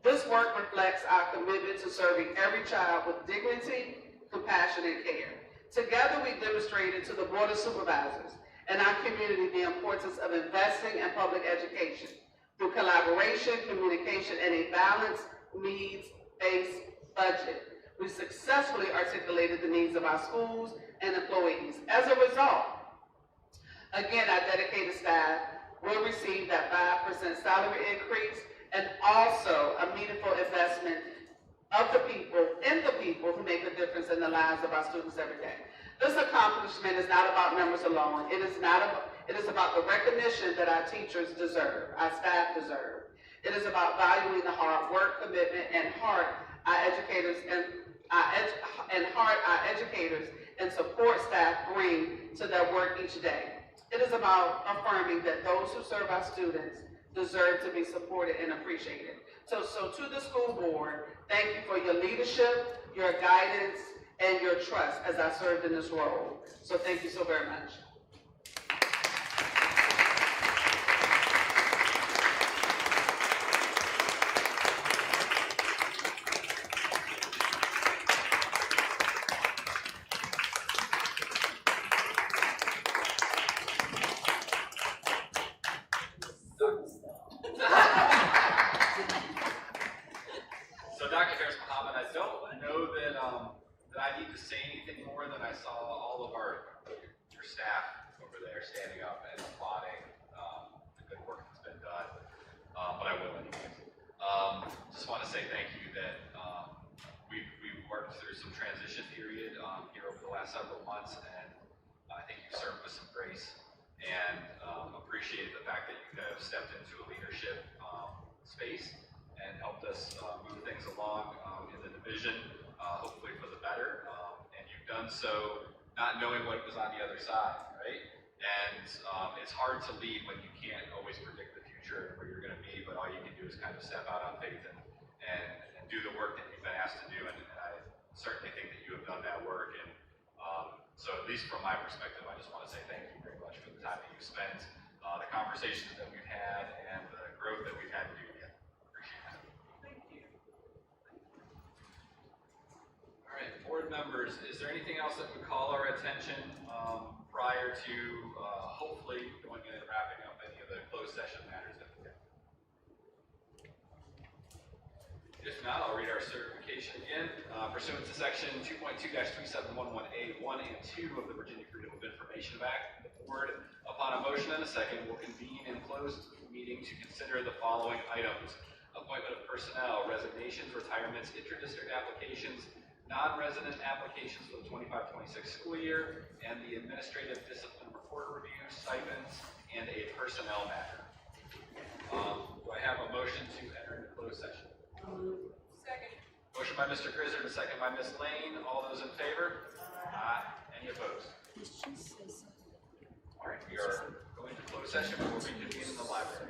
D: This work reflects our commitment to serving every child with dignity, compassion, and care. Together, we demonstrated to the Board of Supervisors and our community the importance of investing in public education through collaboration, communication, and a balanced, needs-based budget. We successfully articulated the needs of our schools and employees. As a result, again, our dedicated staff will receive that 5% salary increase and also a meaningful investment of the people, in the people who make a difference in the lives of our students every day. This accomplishment is not about numbers alone. It is about the recognition that our teachers deserve, our staff deserve. It is about valuing the hard work, commitment, and heart our educators and support staff bring to their work each day. It is about affirming that those who serve our students deserve to be supported and appreciated. So to the school board, thank you for your leadership, your guidance, and your trust as I served in this role. So thank you so very much.
A: So Dr. Harris Muhammad, I don't know that I need to say anything more than I saw all of your staff over there standing up and applauding the good work that's been done. But I will anyways. Just want to say thank you that we've worked through some transition period here over the last several months, and I think you've served with some grace, and appreciate the fact that you have stepped into a leadership space and helped us move things along in the division, hopefully for the better. And you've done so not knowing what was on the other side, right? And it's hard to lead when you can't always predict the future and where you're going to be, but all you can do is kind of step out on faith and do the work that you've been asked to do. And I certainly think that you have done that work. And so at least from my perspective, I just want to say thank you very much for the time that you spent, the conversations that we've had, and the growth that we've had to do together. Appreciate it.
B: Thank you.
A: All right, board members, is there anything else that would call our attention prior to hopefully going in and wrapping up any of the closed session matters that we have? If not, I'll read our certification again. Pursuant to section 2.2-3711A1 and 2 of the Virginia Freedom of Information Act, the board, upon a motion and a second, will convene in closed meeting to consider the following items: appointment of personnel, resignations, retirements, inter-district applications, non-resident applications for the 25-26 school year, and the administrative discipline report review, stipends, and a personnel matter. Do I have a motion to enter into closed session?
C: Second.
A: Motion by Mr. Grizzard, and second by Ms. Lane. All those in favor? Aye. Any opposed? All right, we are going to closed session. We will reconvene in the library.